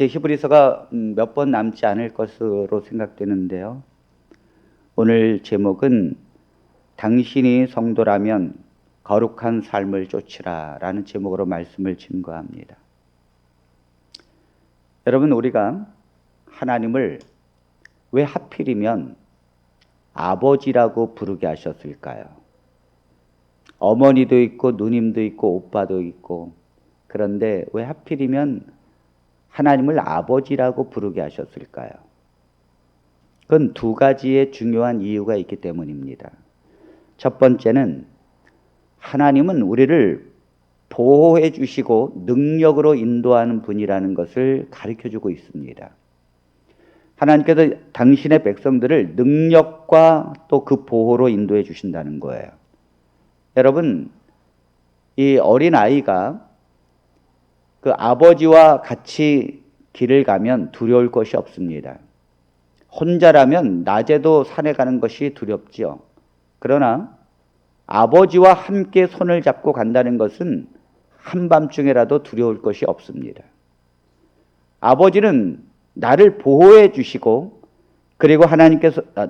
히브리서가 몇 번 남지 않을 것으로 생각되는데요. 오늘 제목은 당신이 성도라면 거룩한 삶을 쫓으라 라는 제목으로 말씀을 증거합니다. 여러분, 우리가 하나님을 왜 하필이면 아버지라고 부르게 하셨을까요? 어머니도 있고 누님도 있고 오빠도 있고, 그런데 왜 하필이면 하나님을 아버지라고 부르게 하셨을까요? 그건 두 가지의 중요한 이유가 있기 때문입니다. 첫 번째는 하나님은 우리를 보호해 주시고 능력으로 인도하는 분이라는 것을 가르쳐 주고 있습니다. 하나님께서 당신의 백성들을 능력과 또 그 보호로 인도해 주신다는 거예요. 여러분, 이 어린아이가 그 아버지와 같이 길을 가면 두려울 것이 없습니다. 혼자라면 낮에도 산에 가는 것이 두렵지요. 그러나 아버지와 함께 손을 잡고 간다는 것은 한밤중에라도 두려울 것이 없습니다. 아버지는 나를 보호해 주시고, 그리고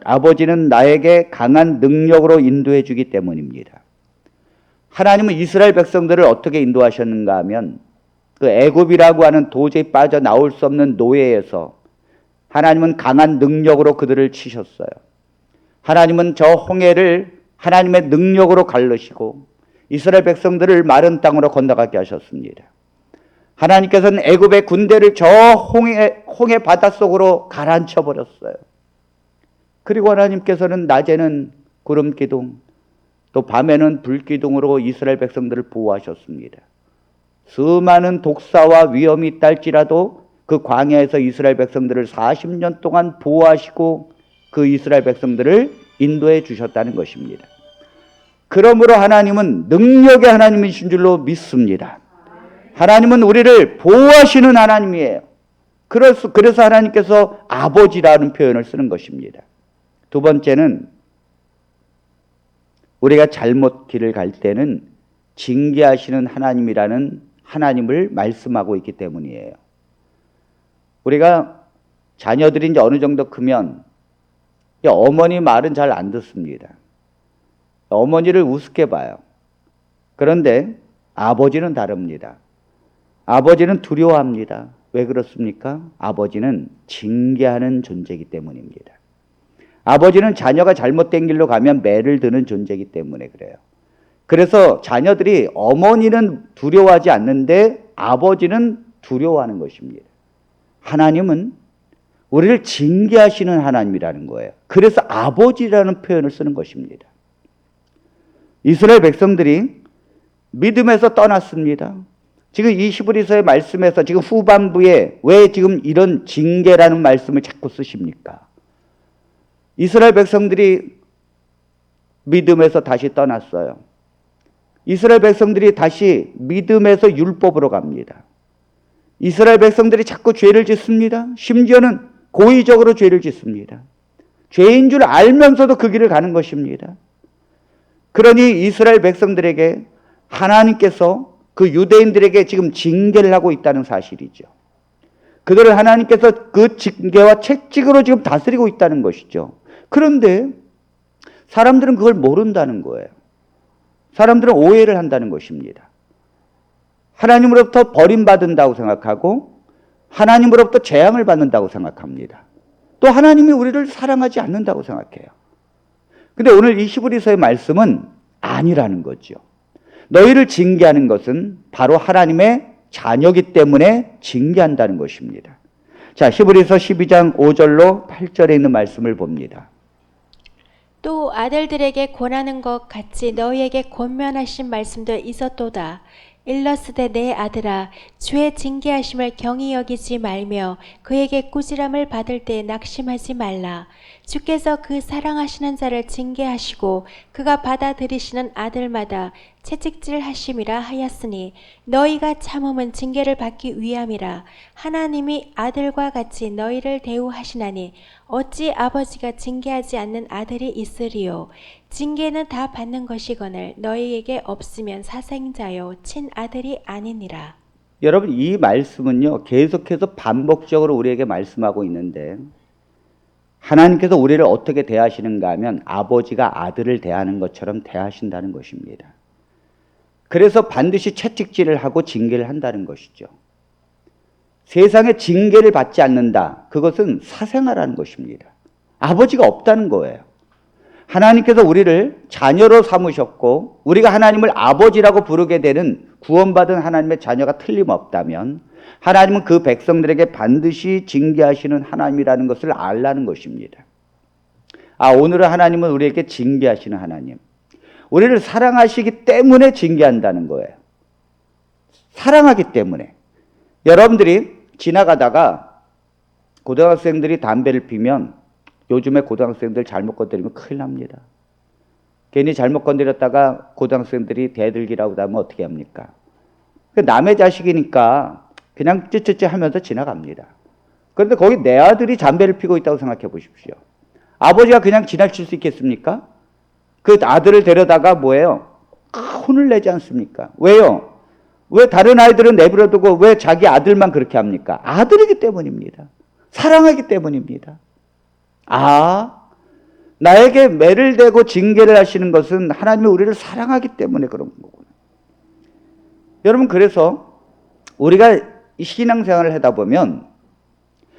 아버지는 나에게 강한 능력으로 인도해 주기 때문입니다. 하나님은 이스라엘 백성들을 어떻게 인도하셨는가 하면, 그 애굽이라고 하는 도저히 빠져나올 수 없는 노예에서 하나님은 강한 능력으로 그들을 치셨어요. 하나님은 저 홍해를 하나님의 능력으로 갈르시고 이스라엘 백성들을 마른 땅으로 건너가게 하셨습니다. 하나님께서는 애굽의 군대를 저 홍해 바닷속으로 가라앉혀 버렸어요. 그리고 하나님께서는 낮에는 구름 기둥, 또 밤에는 불 기둥으로 이스라엘 백성들을 보호하셨습니다. 수많은 독사와 위험이 있달지라도 그 광야에서 이스라엘 백성들을 40년 동안 보호하시고 그 이스라엘 백성들을 인도해 주셨다는 것입니다. 그러므로 하나님은 능력의 하나님이신 줄로 믿습니다. 하나님은 우리를 보호하시는 하나님이에요. 그래서 하나님께서 아버지라는 표현을 쓰는 것입니다. 두 번째는 우리가 잘못 길을 갈 때는 징계하시는 하나님이라는 하나님을 말씀하고 있기 때문이에요. 우리가 자녀들이 이제 어느 정도 크면 어머니 말은 잘 안 듣습니다. 어머니를 우습게 봐요. 그런데 아버지는 다릅니다. 아버지는 두려워합니다. 왜 그렇습니까? 아버지는 징계하는 존재이기 때문입니다. 아버지는 자녀가 잘못된 길로 가면 매를 드는 존재이기 때문에 그래요. 그래서 자녀들이 어머니는 두려워하지 않는데 아버지는 두려워하는 것입니다. 하나님은 우리를 징계하시는 하나님이라는 거예요. 그래서 아버지라는 표현을 쓰는 것입니다. 이스라엘 백성들이 믿음에서 떠났습니다. 지금 이 히브리서의 말씀에서 지금 후반부에 왜 지금 이런 징계라는 말씀을 자꾸 쓰십니까? 이스라엘 백성들이 믿음에서 다시 떠났어요. 이스라엘 백성들이 다시 믿음에서 율법으로 갑니다. 이스라엘 백성들이 자꾸 죄를 짓습니다. 심지어는 고의적으로 죄를 짓습니다. 죄인 줄 알면서도 그 길을 가는 것입니다. 그러니 이스라엘 백성들에게 하나님께서 그 유대인들에게 지금 징계를 하고 있다는 사실이죠. 그들을 하나님께서 그 징계와 채찍으로 지금 다스리고 있다는 것이죠. 그런데 사람들은 그걸 모른다는 거예요. 사람들은 오해를 한다는 것입니다. 하나님으로부터 버림받는다고 생각하고 하나님으로부터 재앙을 받는다고 생각합니다. 또 하나님이 우리를 사랑하지 않는다고 생각해요. 근데 오늘 이 히브리서의 말씀은 아니라는 거죠. 너희를 징계하는 것은 바로 하나님의 자녀이기 때문에 징계한다는 것입니다. 자, 히브리서 12장 5절로 8절에 있는 말씀을 봅니다. 또 아들들에게 권하는 것 같이 너희에게 권면하신 말씀도 있었도다. 일러스되 내 아들아, 주의 징계하심을 경히 여기지 말며 그에게 꾸지람을 받을 때 낙심하지 말라. 주께서 그 사랑하시는 자를 징계하시고 그가 받아들이시는 아들마다 채찍질 하심이라 하였으니 너희가 참음은 징계를 받기 위함이라. 하나님이 아들과 같이 너희를 대우하시나니 어찌 아버지가 징계하지 않는 아들이 있으리요. 징계는 다 받는 것이거늘 너희에게 없으면 사생자요 친아들이 아니니라. 여러분, 이 말씀은요, 계속해서 반복적으로 우리에게 말씀하고 있는데, 하나님께서 우리를 어떻게 대하시는가 하면 아버지가 아들을 대하는 것처럼 대하신다는 것입니다. 그래서 반드시 채찍질을 하고 징계를 한다는 것이죠. 세상에 징계를 받지 않는다. 그것은 사생아라는 것입니다. 아버지가 없다는 거예요. 하나님께서 우리를 자녀로 삼으셨고 우리가 하나님을 아버지라고 부르게 되는 구원받은 하나님의 자녀가 틀림없다면 하나님은 그 백성들에게 반드시 징계하시는 하나님이라는 것을 알라는 것입니다. 오늘은 하나님은 우리에게 징계하시는 하나님. 우리를 사랑하시기 때문에 징계한다는 거예요. 사랑하기 때문에. 여러분들이 지나가다가 고등학생들이 담배를 피면 요즘에 고등학생들 잘못 건드리면 큰일 납니다. 괜히 잘못 건드렸다가 고등학생들이 대들기라고 하면 어떻게 합니까? 남의 자식이니까 그냥 찌찌찌 하면서 지나갑니다. 그런데 거기 내 아들이 담배를 피고 있다고 생각해 보십시오. 아버지가 그냥 지나칠 수 있겠습니까? 그 아들을 데려다가 뭐예요? 혼을 내지 않습니까? 왜요? 왜 다른 아이들은 내버려두고 왜 자기 아들만 그렇게 합니까? 아들이기 때문입니다. 사랑하기 때문입니다. 나에게 매를 대고 징계를 하시는 것은 하나님이 우리를 사랑하기 때문에 그런 거구나. 여러분, 그래서 우리가 신앙생활을 하다 보면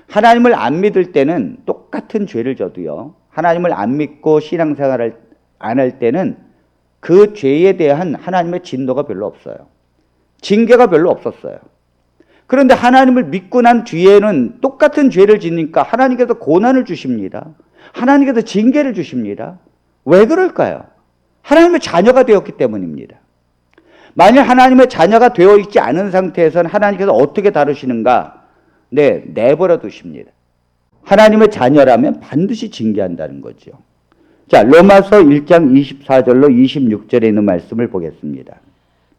하나님을 안 믿을 때는 똑같은 죄를 져도요, 하나님을 안 믿고 신앙생활을 안 할 때는 그 죄에 대한 하나님의 진노가 별로 없어요. 징계가 별로 없었어요. 그런데 하나님을 믿고 난 뒤에는 똑같은 죄를 지니까 하나님께서 고난을 주십니다. 하나님께서 징계를 주십니다. 왜 그럴까요? 하나님의 자녀가 되었기 때문입니다. 만일 하나님의 자녀가 되어 있지 않은 상태에서는 하나님께서 어떻게 다루시는가? 내버려 두십니다. 하나님의 자녀라면 반드시 징계한다는 거죠. 자, 로마서 1장 24절로 26절에 있는 말씀을 보겠습니다.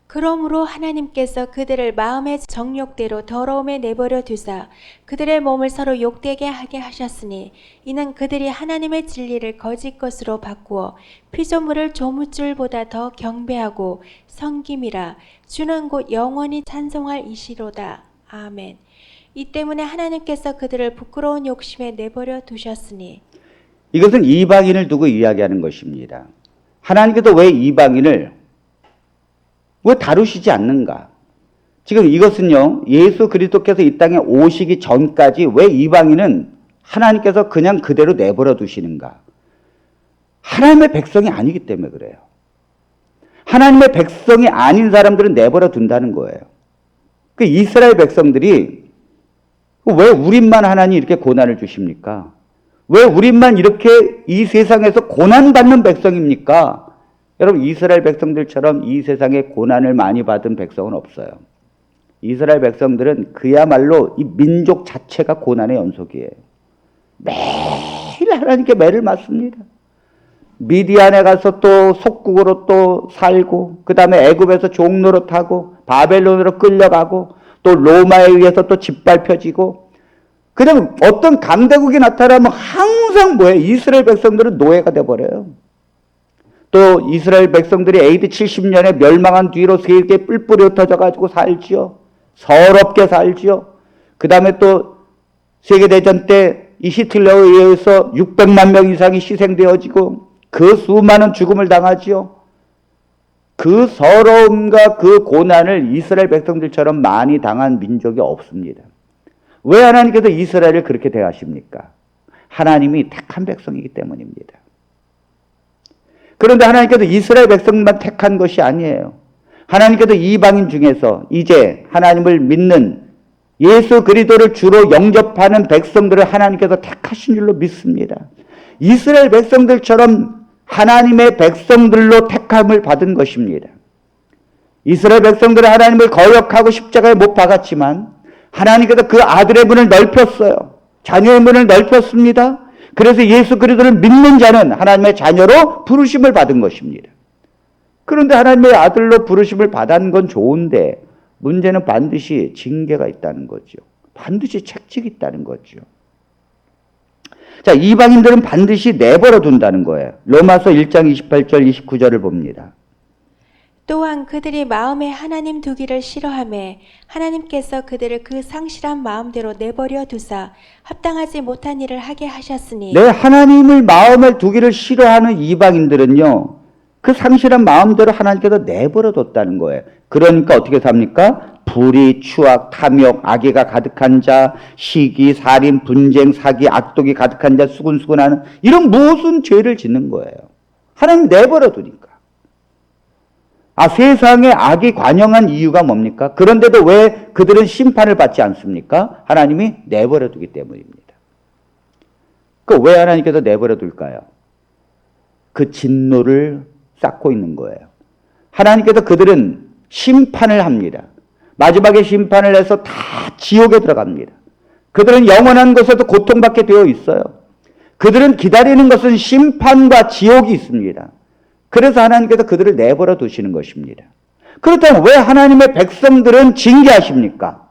그러므로 하나님께서 그들을 마음의 정욕대로 더러움에 내버려 두사 그들의 몸을 서로 욕되게 하게 하셨으니 이는 그들이 하나님의 진리를 거짓 것으로 바꾸어 피조물을 조물줄보다 더 경배하고 섬김이라. 주는 곧 영원히 찬송할 이시로다. 아멘. 이 때문에 하나님께서 그들을 부끄러운 욕심에 내버려 두셨으니. 이것은 이방인을 두고 이야기하는 것입니다. 하나님께서 왜 이방인을 왜 다루시지 않는가? 지금 이것은요, 예수 그리스도께서 이 땅에 오시기 전까지 왜 이방인은 하나님께서 그냥 그대로 내버려 두시는가? 하나님의 백성이 아니기 때문에 그래요. 하나님의 백성이 아닌 사람들은 내버려 둔다는 거예요. 그 이스라엘 백성들이 왜 우리만 하나님 이렇게 고난을 주십니까? 왜 우리만 이렇게 이 세상에서 고난받는 백성입니까? 여러분, 이스라엘 백성들처럼 이 세상에 고난을 많이 받은 백성은 없어요. 이스라엘 백성들은 그야말로 이 민족 자체가 고난의 연속이에요. 매일 하나님께 매를 맞습니다. 미디안에 가서 또 속국으로 또 살고, 그 다음에 애굽에서 종노릇하고, 바벨론으로 끌려가고, 또 로마에 의해서 또 짓밟혀지고, 그다음 어떤 강대국이 나타나면 항상 뭐예요? 이스라엘 백성들은 노예가 돼버려요. 또 이스라엘 백성들이 AD 70년에 멸망한 뒤로 세계에 뿔뿔이 흩어져가지고 살지요. 서럽게 살지요. 그 다음에 또 세계대전 때 이 히틀러에 의해서 600만 명 이상이 희생되어지고 그 수많은 죽음을 당하지요. 그 서러움과 그 고난을 이스라엘 백성들처럼 많이 당한 민족이 없습니다. 왜 하나님께서 이스라엘을 그렇게 대하십니까? 하나님이 택한 백성이기 때문입니다. 그런데 하나님께서 이스라엘 백성만 택한 것이 아니에요. 하나님께서 이방인 중에서 이제 하나님을 믿는 예수 그리스도를 주로 영접하는 백성들을 하나님께서 택하신 줄로 믿습니다. 이스라엘 백성들처럼 하나님의 백성들로 택함을 받은 것입니다. 이스라엘 백성들은 하나님을 거역하고 십자가에 못 박았지만 하나님께서 그 아들의 문을 넓혔어요. 자녀의 문을 넓혔습니다. 그래서 예수 그리스도를 믿는 자는 하나님의 자녀로 부르심을 받은 것입니다. 그런데 하나님의 아들로 부르심을 받은 건 좋은데 문제는 반드시 징계가 있다는 거죠. 반드시 책찍이 있다는 거죠. 자, 이방인들은 반드시 내버려 둔다는 거예요. 로마서 1장 28절 29절을 봅니다. 또한 그들이 마음에 하나님 두기를 싫어하매 하나님께서 그들을 그 상실한 마음대로 내버려 두사 합당하지 못한 일을 하게 하셨으니 내 하나님을 마음에 두기를 싫어하는 이방인들은요, 그 상실한 마음대로 하나님께서 내버려 뒀다는 거예요. 그러니까 어떻게 삽니까? 불의, 추악, 탐욕, 악의가 가득한 자, 시기, 살인, 분쟁, 사기, 악독이 가득한 자, 수군수군하는 이런 무슨 죄를 짓는 거예요. 하나님 내버려 두니까. 세상에 악이 관영한 이유가 뭡니까? 그런데도 왜 그들은 심판을 받지 않습니까? 하나님이 내버려 두기 때문입니다. 왜 하나님께서 내버려 둘까요? 그 진노를 쌓고 있는 거예요. 하나님께서 그들은 심판을 합니다. 마지막에 심판을 해서 다 지옥에 들어갑니다. 그들은 영원한 곳에도 고통받게 되어 있어요. 그들은 기다리는 것은 심판과 지옥이 있습니다. 그래서 하나님께서 그들을 내버려 두시는 것입니다. 그렇다면 왜 하나님의 백성들은 징계하십니까?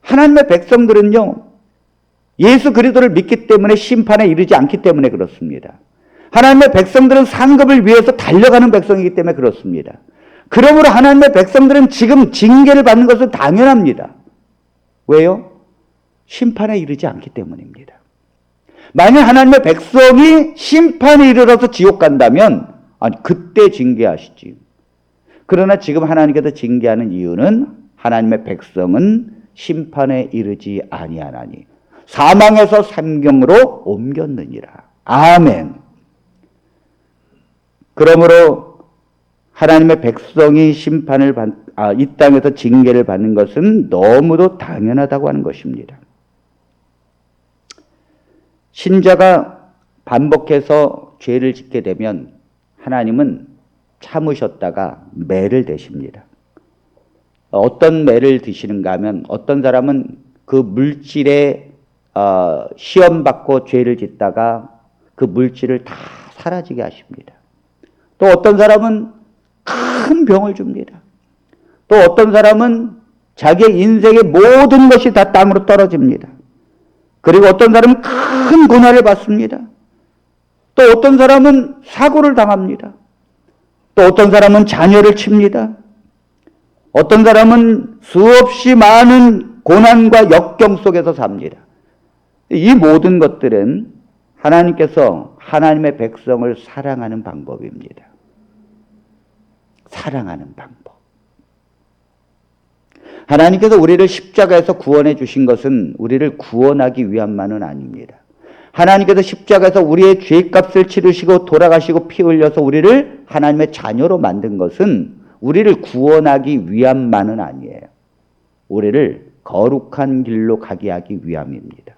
하나님의 백성들은요, 예수 그리스도를 믿기 때문에 심판에 이르지 않기 때문에 그렇습니다. 하나님의 백성들은 상급을 위해서 달려가는 백성이기 때문에 그렇습니다. 그러므로 하나님의 백성들은 지금 징계를 받는 것은 당연합니다. 왜요? 심판에 이르지 않기 때문입니다. 만약 하나님의 백성이 심판에 이르러서 지옥 간다면 그때 징계하시지. 그러나 지금 하나님께서 징계하는 이유는 하나님의 백성은 심판에 이르지 아니하나니 사망에서 생명으로 옮겼느니라. 아멘. 그러므로 하나님의 백성이 심판을 이 땅에서 징계를 받는 것은 너무도 당연하다고 하는 것입니다. 신자가 반복해서 죄를 짓게 되면 하나님은 참으셨다가 매를 대십니다. 어떤 매를 드시는가 하면 어떤 사람은 그 물질에 시험받고 죄를 짓다가 그 물질을 다 사라지게 하십니다. 또 어떤 사람은 큰 병을 줍니다. 또 어떤 사람은 자기의 인생의 모든 것이 다 땅으로 떨어집니다. 그리고 어떤 사람은 큰 고난을 받습니다. 또 어떤 사람은 사고를 당합니다. 또 어떤 사람은 자녀를 칩니다. 어떤 사람은 수없이 많은 고난과 역경 속에서 삽니다. 이 모든 것들은 하나님께서 하나님의 백성을 사랑하는 방법입니다. 사랑하는 방법. 하나님께서 우리를 십자가에서 구원해 주신 것은 우리를 구원하기 위함만은 아닙니다. 하나님께서 십자가에서 우리의 죄값을 치르시고 돌아가시고 피 흘려서 우리를 하나님의 자녀로 만든 것은 우리를 구원하기 위함만은 아니에요. 우리를 거룩한 길로 가게 하기 위함입니다.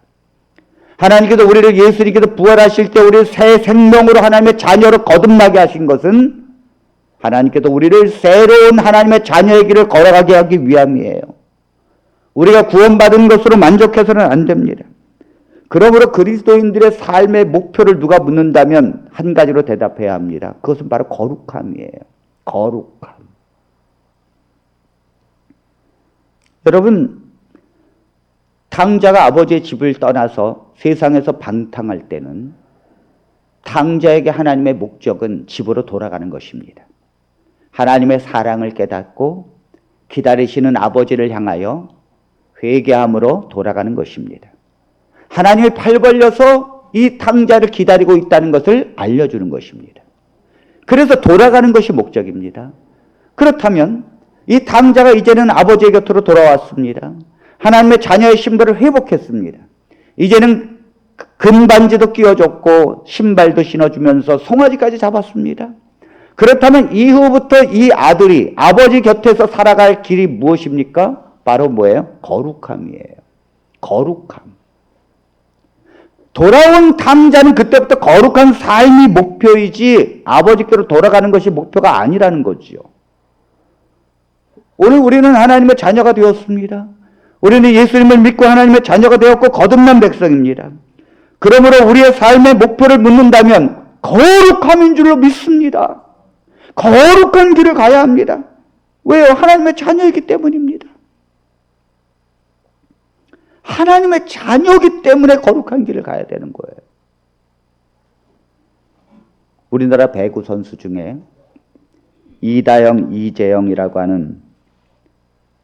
하나님께서 우리를 예수님께서 부활하실 때 우리를 새 생명으로 하나님의 자녀로 거듭나게 하신 것은 하나님께서 우리를 새로운 하나님의 자녀의 길을 걸어가게 하기 위함이에요. 우리가 구원받은 것으로 만족해서는 안 됩니다. 그러므로 그리스도인들의 삶의 목표를 누가 묻는다면 한 가지로 대답해야 합니다. 그것은 바로 거룩함이에요. 거룩함. 여러분, 탕자가 아버지의 집을 떠나서 세상에서 방탕할 때는 탕자에게 하나님의 목적은 집으로 돌아가는 것입니다. 하나님의 사랑을 깨닫고 기다리시는 아버지를 향하여 회개함으로 돌아가는 것입니다. 하나님이 팔 벌려서 이 탕자를 기다리고 있다는 것을 알려주는 것입니다. 그래서 돌아가는 것이 목적입니다. 그렇다면 이 탕자가 이제는 아버지의 곁으로 돌아왔습니다. 하나님의 자녀의 신분을 회복했습니다. 이제는 금반지도 끼워줬고 신발도 신어주면서 송아지까지 잡았습니다. 그렇다면 이후부터 이 아들이 아버지 곁에서 살아갈 길이 무엇입니까? 바로 뭐예요? 거룩함이에요. 거룩함. 돌아온 탕자는 그때부터 거룩한 삶이 목표이지 아버지께로 돌아가는 것이 목표가 아니라는 거지요. 오늘 우리는 하나님의 자녀가 되었습니다. 우리는 예수님을 믿고 하나님의 자녀가 되었고 거듭난 백성입니다. 그러므로 우리의 삶의 목표를 묻는다면 거룩함인 줄로 믿습니다. 거룩한 길을 가야 합니다. 왜요? 하나님의 자녀이기 때문입니다. 하나님의 자녀이기 때문에 거룩한 길을 가야 되는 거예요. 우리나라 배구 선수 중에 이다영, 이재영이라고 하는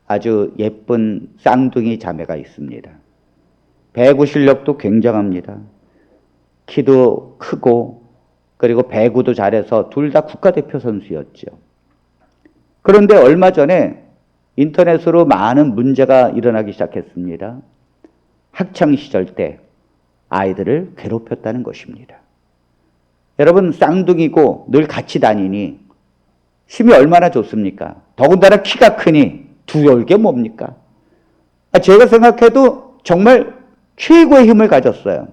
아주 예쁜 쌍둥이 자매가 있습니다. 배구 실력도 굉장합니다. 키도 크고 그리고 배구도 잘해서 둘 다 국가대표 선수였죠. 그런데 얼마 전에 인터넷으로 많은 문제가 일어나기 시작했습니다. 학창시절 때 아이들을 괴롭혔다는 것입니다. 여러분, 쌍둥이고 늘 같이 다니니 힘이 얼마나 좋습니까? 더군다나 키가 크니 두려울 게 뭡니까? 제가 생각해도 정말 최고의 힘을 가졌어요.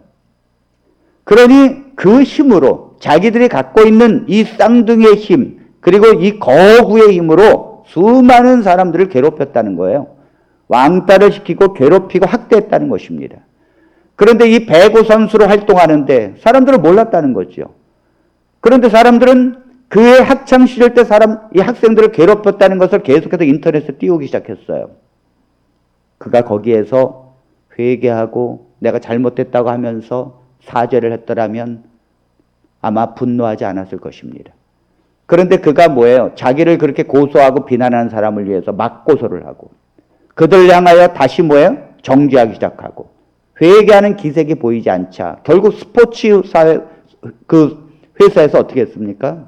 그러니 그 힘으로 자기들이 갖고 있는 이 쌍둥이의 힘, 그리고 이 거구의 힘으로 수많은 사람들을 괴롭혔다는 거예요. 왕따를 시키고 괴롭히고 학대했다는 것입니다. 그런데 이 배구 선수로 활동하는데 사람들은 몰랐다는 거죠. 그런데 사람들은 그의 학창시절 때 이 학생들을 괴롭혔다는 것을 계속해서 인터넷에 띄우기 시작했어요. 그가 거기에서 회개하고 내가 잘못했다고 하면서 사죄를 했더라면 아마 분노하지 않았을 것입니다. 그런데 그가 뭐예요? 자기를 그렇게 고소하고 비난하는 사람을 위해서 막고소를 하고 그들 향하여 다시 뭐예요? 정죄하기 시작하고 회개하는 기색이 보이지 않자 결국 스포츠 사회 그 회사에서 어떻게 했습니까?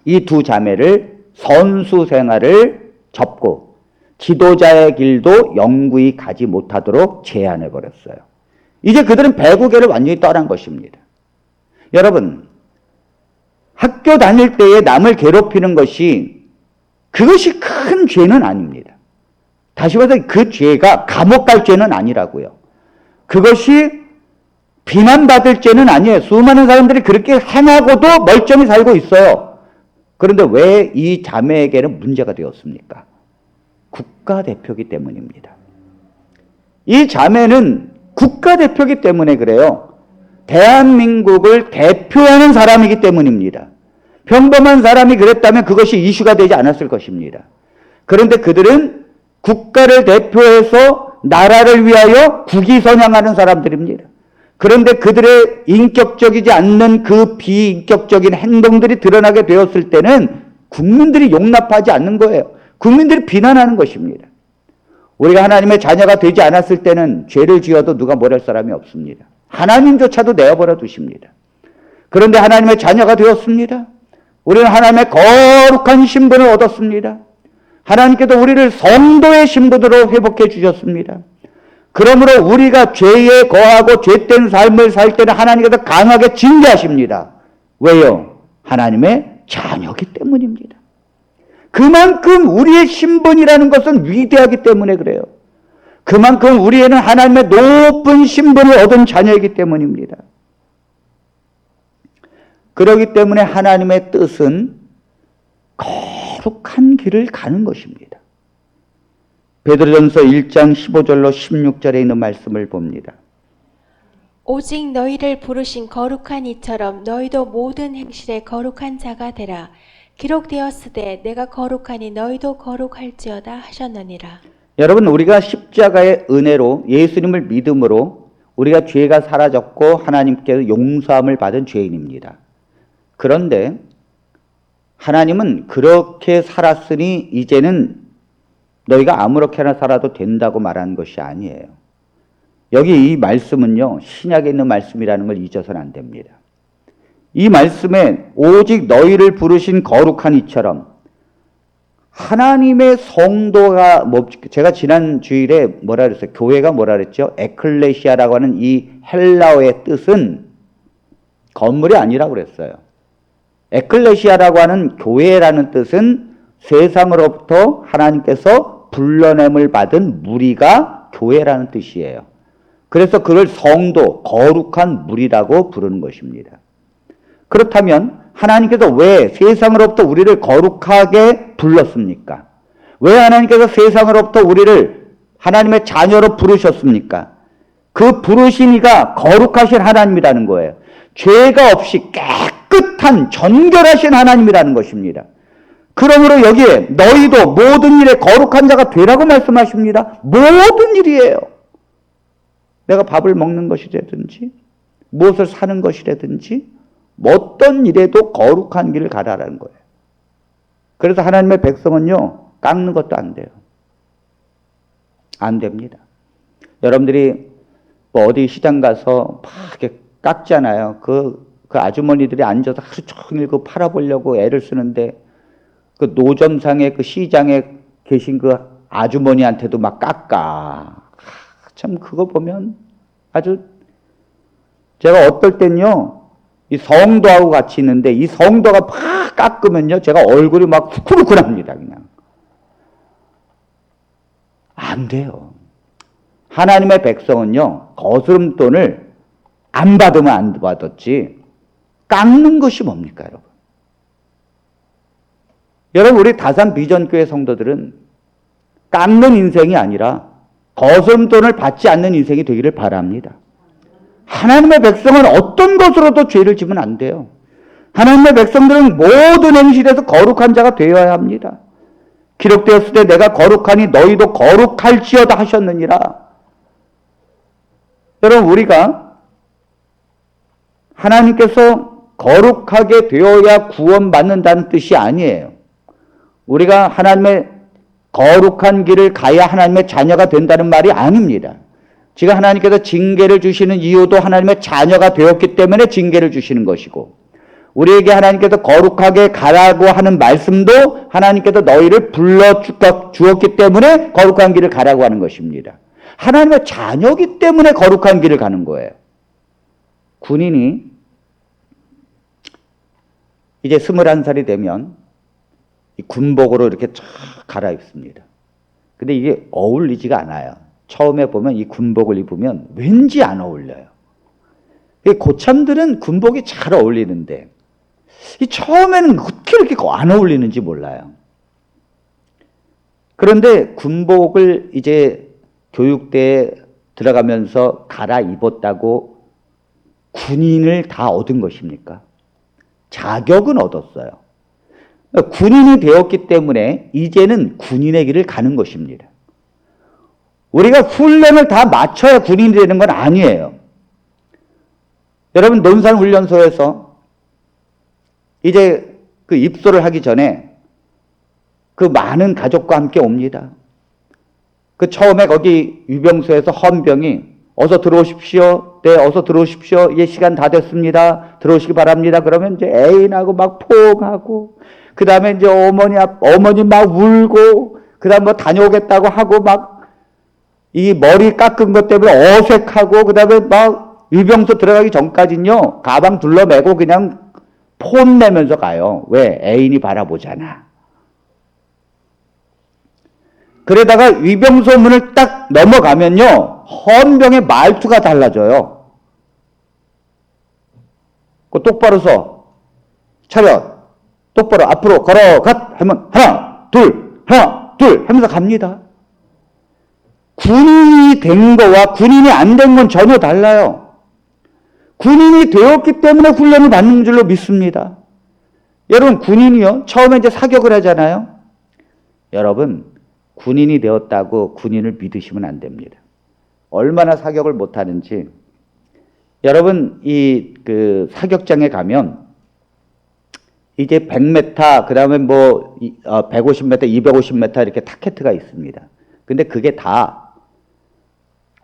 이 두 자매를 선수 생활을 접고 지도자의 길도 영구히 가지 못하도록 제한해 버렸어요. 이제 그들은 배구계를 완전히 떠난 것입니다. 여러분, 학교 다닐 때에 남을 괴롭히는 그것이 큰 죄는 아닙니다. 다시 말해서 그 죄가 감옥 갈 죄는 아니라고요. 그것이 비난받을 죄는 아니에요. 수많은 사람들이 그렇게 행하고도 멀쩡히 살고 있어요. 그런데 왜 이 자매에게는 문제가 되었습니까? 국가대표이기 때문입니다. 이 자매는 국가대표이기 때문에 그래요. 대한민국을 대표하는 사람이기 때문입니다. 평범한 사람이 그랬다면 그것이 이슈가 되지 않았을 것입니다. 그런데 그들은 국가를 대표해서 나라를 위하여 국위선양하는 사람들입니다. 그런데 그들의 인격적이지 않는 그 비인격적인 행동들이 드러나게 되었을 때는 국민들이 용납하지 않는 거예요. 국민들이 비난하는 것입니다. 우리가 하나님의 자녀가 되지 않았을 때는 죄를 지어도 누가 뭐랄 사람이 없습니다. 하나님조차도 내어버려 두십니다. 그런데 하나님의 자녀가 되었습니다. 우리는 하나님의 거룩한 신분을 얻었습니다. 하나님께서 우리를 성도의 신분으로 회복해 주셨습니다. 그러므로 우리가 죄에 거하고 죄된 삶을 살 때는 하나님께서 강하게 징계하십니다. 왜요? 하나님의 자녀이기 때문입니다. 그만큼 우리의 신분이라는 것은 위대하기 때문에 그래요. 그만큼 우리에는 하나님의 높은 신분을 얻은 자녀이기 때문입니다. 그렇기 때문에 하나님의 뜻은 거룩한 길을 가는 것입니다. 베드로전서 1장 15절로 16절에 있는 말씀을 봅니다. 오직 너희를 부르신 거룩한 이처럼 너희도 모든 행실에 거룩한 자가 되라. 기록되었으되 내가 거룩하니 너희도 거룩할지어다 하셨느니라. 여러분, 우리가 십자가의 은혜로 예수님을 믿음으로 우리가 죄가 사라졌고 하나님께서 용서함을 받은 죄인입니다. 그런데 하나님은 그렇게 살았으니 이제는 너희가 아무렇게나 살아도 된다고 말하는 것이 아니에요. 여기 이 말씀은요, 신약에 있는 말씀이라는 걸 잊어서는 안 됩니다. 이 말씀에 오직 너희를 부르신 거룩한 이처럼 하나님의 성도가 제가 지난 주일에 뭐라 그랬어요? 교회가 뭐라 그랬죠? 에클레시아라고 하는 이 헬라어의 뜻은 건물이 아니라고 그랬어요. 에클레시아라고 하는 교회라는 뜻은 세상으로부터 하나님께서 불러냄을 받은 무리가 교회라는 뜻이에요. 그래서 그걸 성도, 거룩한 무리라고 부르는 것입니다. 그렇다면 하나님께서 왜 세상으로부터 우리를 거룩하게 불렀습니까? 왜 하나님께서 세상으로부터 우리를 하나님의 자녀로 부르셨습니까? 그 부르신 이가 거룩하신 하나님이라는 거예요. 죄가 없이 깨끗한 정결하신 하나님이라는 것입니다. 그러므로 여기에 너희도 모든 일에 거룩한 자가 되라고 말씀하십니다. 모든 일이에요. 내가 밥을 먹는 것이라든지 무엇을 사는 것이라든지 어떤 일에도 거룩한 길을 가라라는 거예요. 그래서 하나님의 백성은요, 깎는 것도 안 돼요. 안 됩니다. 여러분들이 뭐 어디 시장 가서 막 이렇게 깎잖아요. 그 아주머니들이 앉아서 하루 종일 그 팔아보려고 애를 쓰는데 그 노점상에 그 시장에 계신 그 아주머니한테도 막 깎아. 참 그거 보면 아주 제가 어떨 땐요, 이 성도하고 같이 있는데 이 성도가 막 깎으면요, 제가 얼굴이 막 후끈후끈합니다. 그냥 안 돼요. 하나님의 백성은요, 거스름돈을 안 받으면 안 받았지 깎는 것이 뭡니까, 여러분? 여러분, 우리 다산 비전교회 성도들은 깎는 인생이 아니라 거스름돈을 받지 않는 인생이 되기를 바랍니다. 하나님의 백성은 어떤 것으로도 죄를 지면 안 돼요. 하나님의 백성들은 모든 행실에서 거룩한 자가 되어야 합니다. 기록되었을 때 내가 거룩하니 너희도 거룩할지어다 하셨느니라. 여러분, 우리가 하나님께서 거룩하게 되어야 구원받는다는 뜻이 아니에요. 우리가 하나님의 거룩한 길을 가야 하나님의 자녀가 된다는 말이 아닙니다. 지금 하나님께서 징계를 주시는 이유도 하나님의 자녀가 되었기 때문에 징계를 주시는 것이고, 우리에게 하나님께서 거룩하게 가라고 하는 말씀도 하나님께서 너희를 불러주었기 때문에 거룩한 길을 가라고 하는 것입니다. 하나님의 자녀이기 때문에 거룩한 길을 가는 거예요. 군인이 이제 21살이 되면 이 군복으로 이렇게 쫙 갈아입습니다. 근데 이게 어울리지가 않아요. 처음에 보면 이 군복을 입으면 왠지 안 어울려요. 고참들은 군복이 잘 어울리는데 이 처음에는 어떻게 이렇게 안 어울리는지 몰라요. 그런데 군복을 이제 교육대에 들어가면서 갈아입었다고 군인을 다 얻은 것입니까? 자격은 얻었어요. 군인이 되었기 때문에 이제는 군인의 길을 가는 것입니다. 우리가 훈련을 다 마쳐야 군인이 되는 건 아니에요. 여러분, 논산훈련소에서 이제 그 입소를 하기 전에 그 많은 가족과 함께 옵니다. 그 처음에 거기 유병소에서 헌병이 어서 들어오십시오. 네, 어서 들어오십시오. 예, 시간 다 됐습니다. 들어오시기 바랍니다. 그러면 이제 애인하고 막 포옹하고, 그 다음에 이제 어머니 막 울고, 그 다음 뭐 다녀오겠다고 하고 막 이 머리 깎은 것 때문에 어색하고, 그 다음에 막 유병소 들어가기 전까지는요, 가방 둘러매고 그냥 폰 내면서 가요. 왜? 애인이 바라보잖아. 그러다가 위병소 문을 딱 넘어가면요, 헌병의 말투가 달라져요. 그 똑바로 서, 차렷, 똑바로 앞으로 걸어갔 하면 하나, 둘 하면서 갑니다. 군인이 된 거와 군인이 안 된 건 전혀 달라요. 군인이 되었기 때문에 훈련을 받는 줄로 믿습니다. 여러분, 군인이요, 처음에 이제 사격을 하잖아요. 여러분, 군인이 되었다고 군인을 믿으시면 안 됩니다. 얼마나 사격을 못하는지. 여러분, 그 사격장에 가면 이제 100m, 그 다음에 뭐 150m, 250m 이렇게 타켓트가 있습니다. 근데 그게 다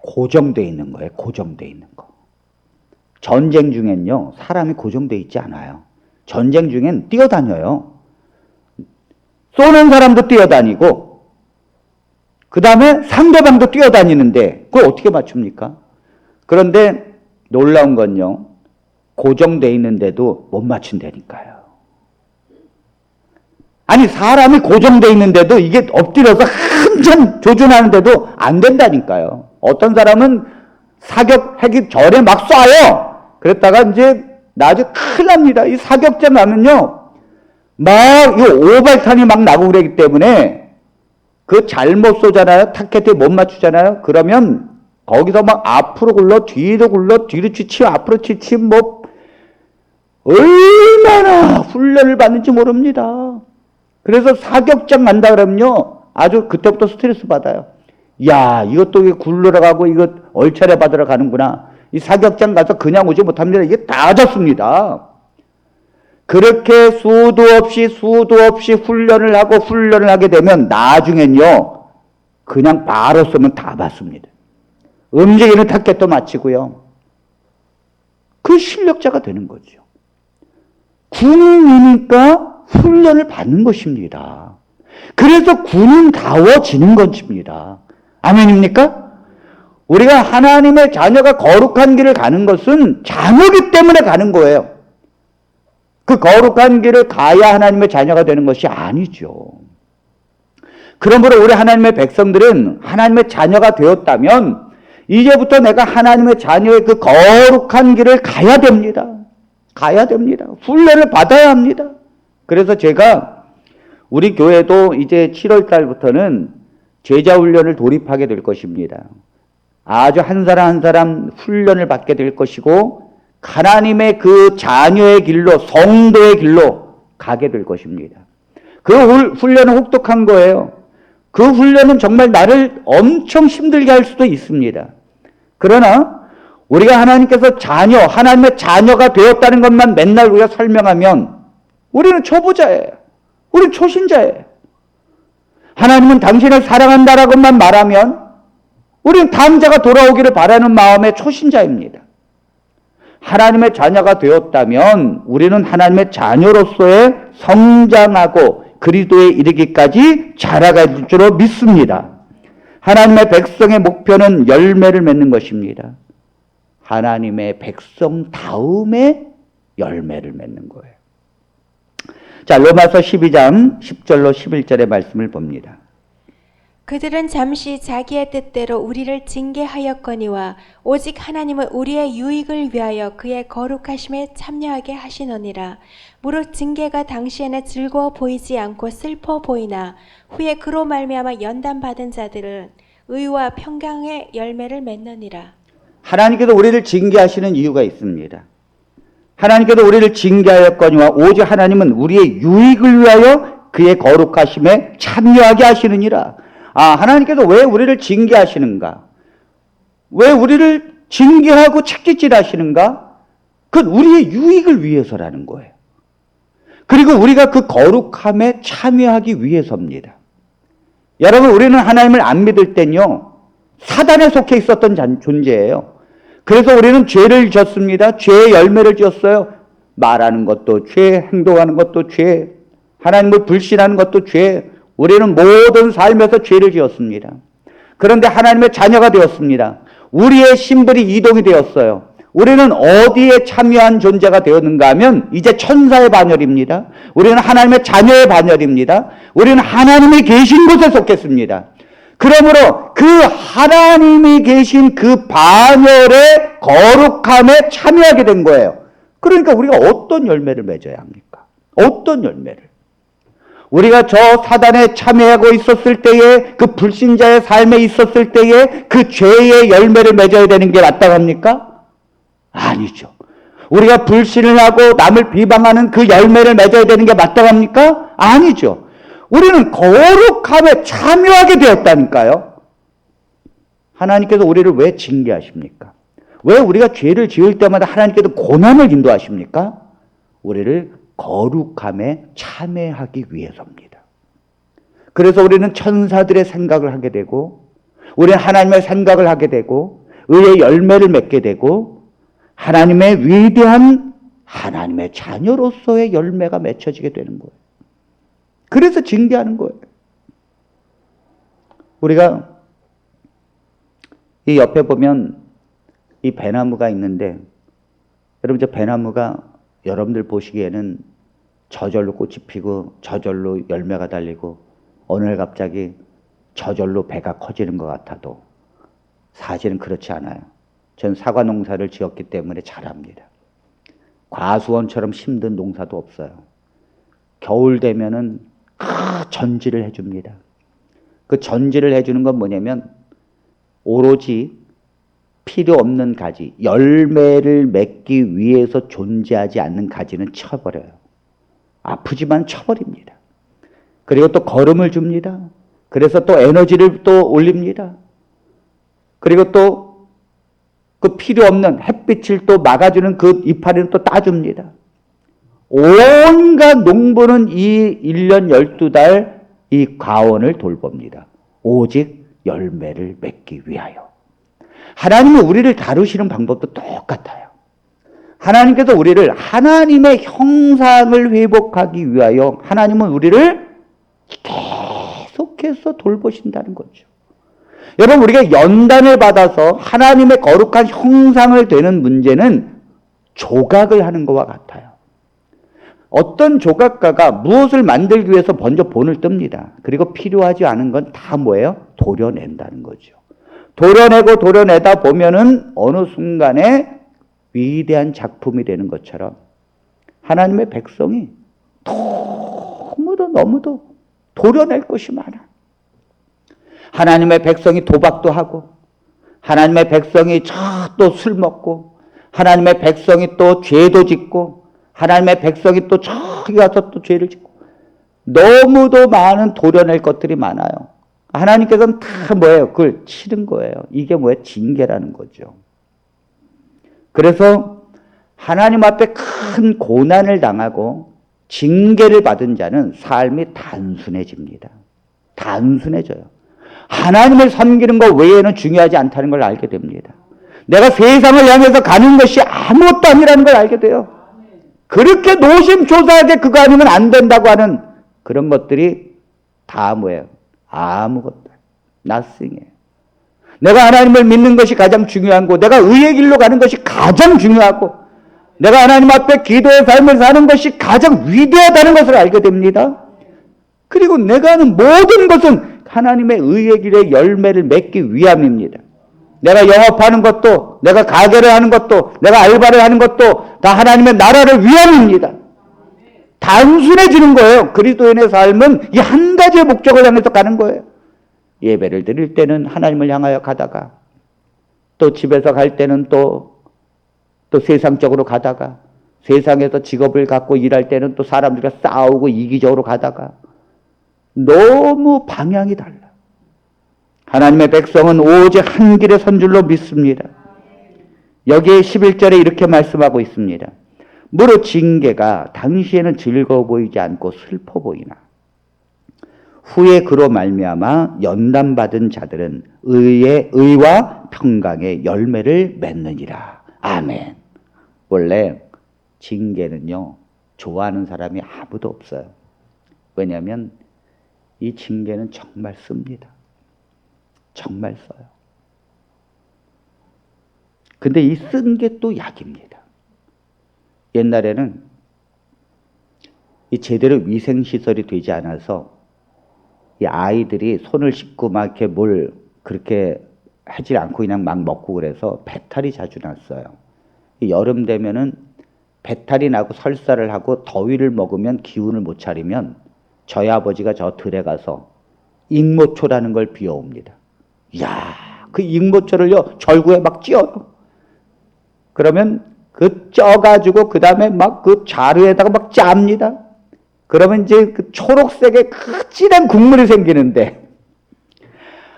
고정되어 있는 거예요. 고정되어 있는 거. 전쟁 중엔요, 사람이 고정되어 있지 않아요. 전쟁 중엔 뛰어다녀요. 쏘는 사람도 뛰어다니고, 그 다음에 상대방도 뛰어다니는데 그걸 어떻게 맞춥니까? 그런데 놀라운 건요, 고정되어 있는데도 못 맞춘다니까요. 아니, 사람이 고정되어 있는데도 이게 엎드려서 한참 조준하는데도 안 된다니까요. 어떤 사람은 사격하기 전에 막 쏴요. 그랬다가 이제 나중에 큰일 납니다. 이 사격장 가면요, 막 이 오발탄이 막 나고 그러기 때문에 그 잘못 쏘잖아요. 타켓에 못 맞추잖아요. 그러면 거기서 막 앞으로 굴러, 뒤로 굴러, 뒤로 치치면 앞으로 치치면 뭐 얼마나 훈련을 받는지 모릅니다. 그래서 사격장 간다 그러면요, 아주 그때부터 스트레스 받아요. 야, 이것도 굴러러 가고 이거 얼차려 받으러 가는구나. 이 사격장 가서 그냥 오지 못합니다. 이게 다 졌습니다. 그렇게 수도 없이 훈련을 하게 되면 나중엔요, 그냥 바로 쏘면 다 맞습니다. 움직이는 타켓도 맞히고요. 그 실력자가 되는 거죠. 군인이니까 훈련을 받는 것입니다. 그래서 군인다워지는 것입니다. 아멘입니까? 우리가 하나님의 자녀가 거룩한 길을 가는 것은 자녀기 때문에 가는 거예요. 그 거룩한 길을 가야 하나님의 자녀가 되는 것이 아니죠. 그러므로 우리 하나님의 백성들은 하나님의 자녀가 되었다면 이제부터 내가 하나님의 자녀의 그 거룩한 길을 가야 됩니다. 가야 됩니다. 훈련을 받아야 합니다. 그래서 제가 우리 교회도 이제 7월 달부터는 제자 훈련을 돌입하게 될 것입니다. 아주 한 사람 한 사람 훈련을 받게 될 것이고 하나님의 그 자녀의 길로, 성도의 길로 가게 될 것입니다. 그 훈련은 혹독한 거예요. 그 훈련은 정말 나를 엄청 힘들게 할 수도 있습니다. 그러나 우리가 하나님께서 하나님의 자녀가 되었다는 것만 맨날 우리가 설명하면 우리는 초보자예요. 우리는 초신자예요. 하나님은 당신을 사랑한다라고만 말하면 우리는 당자가 돌아오기를 바라는 마음의 초신자입니다. 하나님의 자녀가 되었다면 우리는 하나님의 자녀로서의 성장하고 그리스도에 이르기까지 자라갈 줄로 믿습니다. 하나님의 백성의 목표는 열매를 맺는 것입니다. 하나님의 백성 다음에 열매를 맺는 거예요. 자, 로마서 12장 10절로 11절의 말씀을 봅니다. 그들은 잠시 자기의 뜻대로 우리를 징계하였거니와 오직 하나님은 우리의 유익을 위하여 그의 거룩하심에 참여하게 하시느니라. 무릇 징계가 당시에는 즐거워 보이지 않고 슬퍼 보이나 후에 그로 말미암아 연단받은 자들은 의와 평강의 열매를 맺느니라. 하나님께서 우리를 징계하시는 이유가 있습니다. 하나님께서 우리를 징계하였거니와 오직 하나님은 우리의 유익을 위하여 그의 거룩하심에 참여하게 하시느니라. 하나님께서 왜 우리를 징계하시는가? 왜 우리를 징계하고 채찍질 하시는가? 그건 우리의 유익을 위해서라는 거예요. 그리고 우리가 그 거룩함에 참여하기 위해서입니다. 여러분, 우리는 하나님을 안 믿을 땐요, 사단에 속해 있었던 존재예요. 그래서 우리는 죄를 졌습니다. 죄의 열매를 지었어요. 말하는 것도 죄, 행동하는 것도 죄, 하나님을 불신하는 것도 죄. 우리는 모든 삶에서 죄를 지었습니다. 그런데 하나님의 자녀가 되었습니다. 우리의 신분이 이동이 되었어요. 우리는 어디에 참여한 존재가 되었는가 하면 이제 천사의 반열입니다. 우리는 하나님의 자녀의 반열입니다. 우리는 하나님이 계신 곳에 속했습니다. 그러므로 그 하나님이 계신 그 반열의 거룩함에 참여하게 된 거예요. 그러니까 우리가 어떤 열매를 맺어야 합니까? 어떤 열매를? 우리가 저 사단에 참여하고 있었을 때에, 그 불신자의 삶에 있었을 때에 그 죄의 열매를 맺어야 되는 게 마땅합니까? 아니죠. 우리가 불신을 하고 남을 비방하는 그 열매를 맺어야 되는 게 마땅합니까? 아니죠. 우리는 거룩함에 참여하게 되었다니까요. 하나님께서 우리를 왜 징계하십니까? 왜 우리가 죄를 지을 때마다 하나님께서 고난을 인도하십니까? 우리를 거룩함에 참여하기 위해서입니다. 그래서 우리는 천사들의 생각을 하게 되고, 우리는 하나님의 생각을 하게 되고, 의의 열매를 맺게 되고, 하나님의 위대한 하나님의 자녀로서의 열매가 맺혀지게 되는 거예요. 그래서 징계하는 거예요. 우리가 이 옆에 보면 이 배나무가 있는데, 여러분, 저 배나무가 여러분들 보시기에는 저절로 꽃이 피고 저절로 열매가 달리고 어느 날 갑자기 저절로 배가 커지는 것 같아도 사실은 그렇지 않아요. 전 사과 농사를 지었기 때문에 잘 압니다. 과수원처럼 힘든 농사도 없어요. 겨울 되면은 전지를 해줍니다. 그 전지를 해주는 건 뭐냐면 오로지 필요 없는 가지, 열매를 맺기 위해서 존재하지 않는 가지는 쳐버려요. 아프지만 쳐버립니다. 그리고 또 거름을 줍니다. 그래서 또 에너지를 또 올립니다. 그리고 또 그 필요 없는 햇빛을 또 막아주는 그 이파리는 또 따줍니다. 온갖 농부는 이 1년 12달 이 과원을 돌봅니다. 오직 열매를 맺기 위하여. 하나님은 우리를 다루시는 방법도 똑같아요. 하나님께서 우리를 하나님의 형상을 회복하기 위하여 하나님은 우리를 계속해서 돌보신다는 거죠. 여러분, 우리가 연단을 받아서 하나님의 거룩한 형상을 되는 문제는 조각을 하는 것과 같아요. 어떤 조각가가 무엇을 만들기 위해서 먼저 본을 뜹니다. 그리고 필요하지 않은 건 다 뭐예요? 도려낸다는 거죠. 도려내다 보면은 어느 순간에 위대한 작품이 되는 것처럼 하나님의 백성이 너무도 도려낼 것이 많아. 하나님의 백성이 도박도 하고, 하나님의 백성이 또 술 먹고, 하나님의 백성이 또 죄도 짓고, 하나님의 백성이 또 저기 가서 또 죄를 짓고, 너무도 많은 도려낼 것들이 많아요. 하나님께서는 다 뭐예요? 그걸 치는 거예요. 이게 뭐예요? 징계라는 거죠. 그래서 하나님 앞에 큰 고난을 당하고 징계를 받은 자는 삶이 단순해집니다. 단순해져요. 하나님을 섬기는 것 외에는 중요하지 않다는 걸 알게 됩니다. 내가 세상을 향해서 가는 것이 아무것도 아니라는 걸 알게 돼요. 그렇게 노심초사하게 그거 아니면 안 된다고 하는 그런 것들이 다 뭐예요? 아무것도 nothing이에요. 내가 하나님을 믿는 것이 가장 중요한 거, 내가 의의 길로 가는 것이 가장 중요하고, 내가 하나님 앞에 기도의 삶을 사는 것이 가장 위대하다는 것을 알게 됩니다. 그리고 내가 하는 모든 것은 하나님의 의의 길의 열매를 맺기 위함입니다. 내가 영업하는 것도, 내가 가게를 하는 것도, 내가 알바를 하는 것도 다 하나님의 나라를 위함입니다. 단순해지는 거예요. 그리스도인의 삶은 이 한 가지의 목적을 향해서 가는 거예요. 예배를 드릴 때는 하나님을 향하여 가다가, 또 집에서 갈 때는 또 세상적으로 가다가, 세상에서 직업을 갖고 일할 때는 또 사람들과 싸우고 이기적으로 가다가, 너무 방향이 달라. 하나님의 백성은 오직 한 길에 선 줄로 믿습니다. 여기에 11절에 이렇게 말씀하고 있습니다. 무릇 징계가 당시에는 즐거워 보이지 않고 슬퍼 보이나 후에 그로 말미암아 연단받은 자들은 의와 평강의 열매를 맺느니라. 아멘. 원래 징계는요, 좋아하는 사람이 아무도 없어요. 왜냐하면 이 징계는 정말 씁니다. 정말 써요. 근데 이 쓴 게 또 약입니다. 옛날에는 이 제대로 위생시설이 되지 않아서 이 아이들이 손을 씻고 막 이렇게 뭘 그렇게 하지 않고 그냥 막 먹고 그래서 배탈이 자주 났어요. 여름 되면은 배탈이 나고 설사를 하고 더위를 먹으면 기운을 못 차리면 저희 아버지가 저 들에 가서 익모초라는 걸 비워옵니다. 이야, 그 익모초를요 절구에 막 찧어요. 그러면 그 쪄가지고 그 다음에 막 그 자루에다가 막 짭니다. 그러면 이제 그 초록색의 그 진한 국물이 생기는데,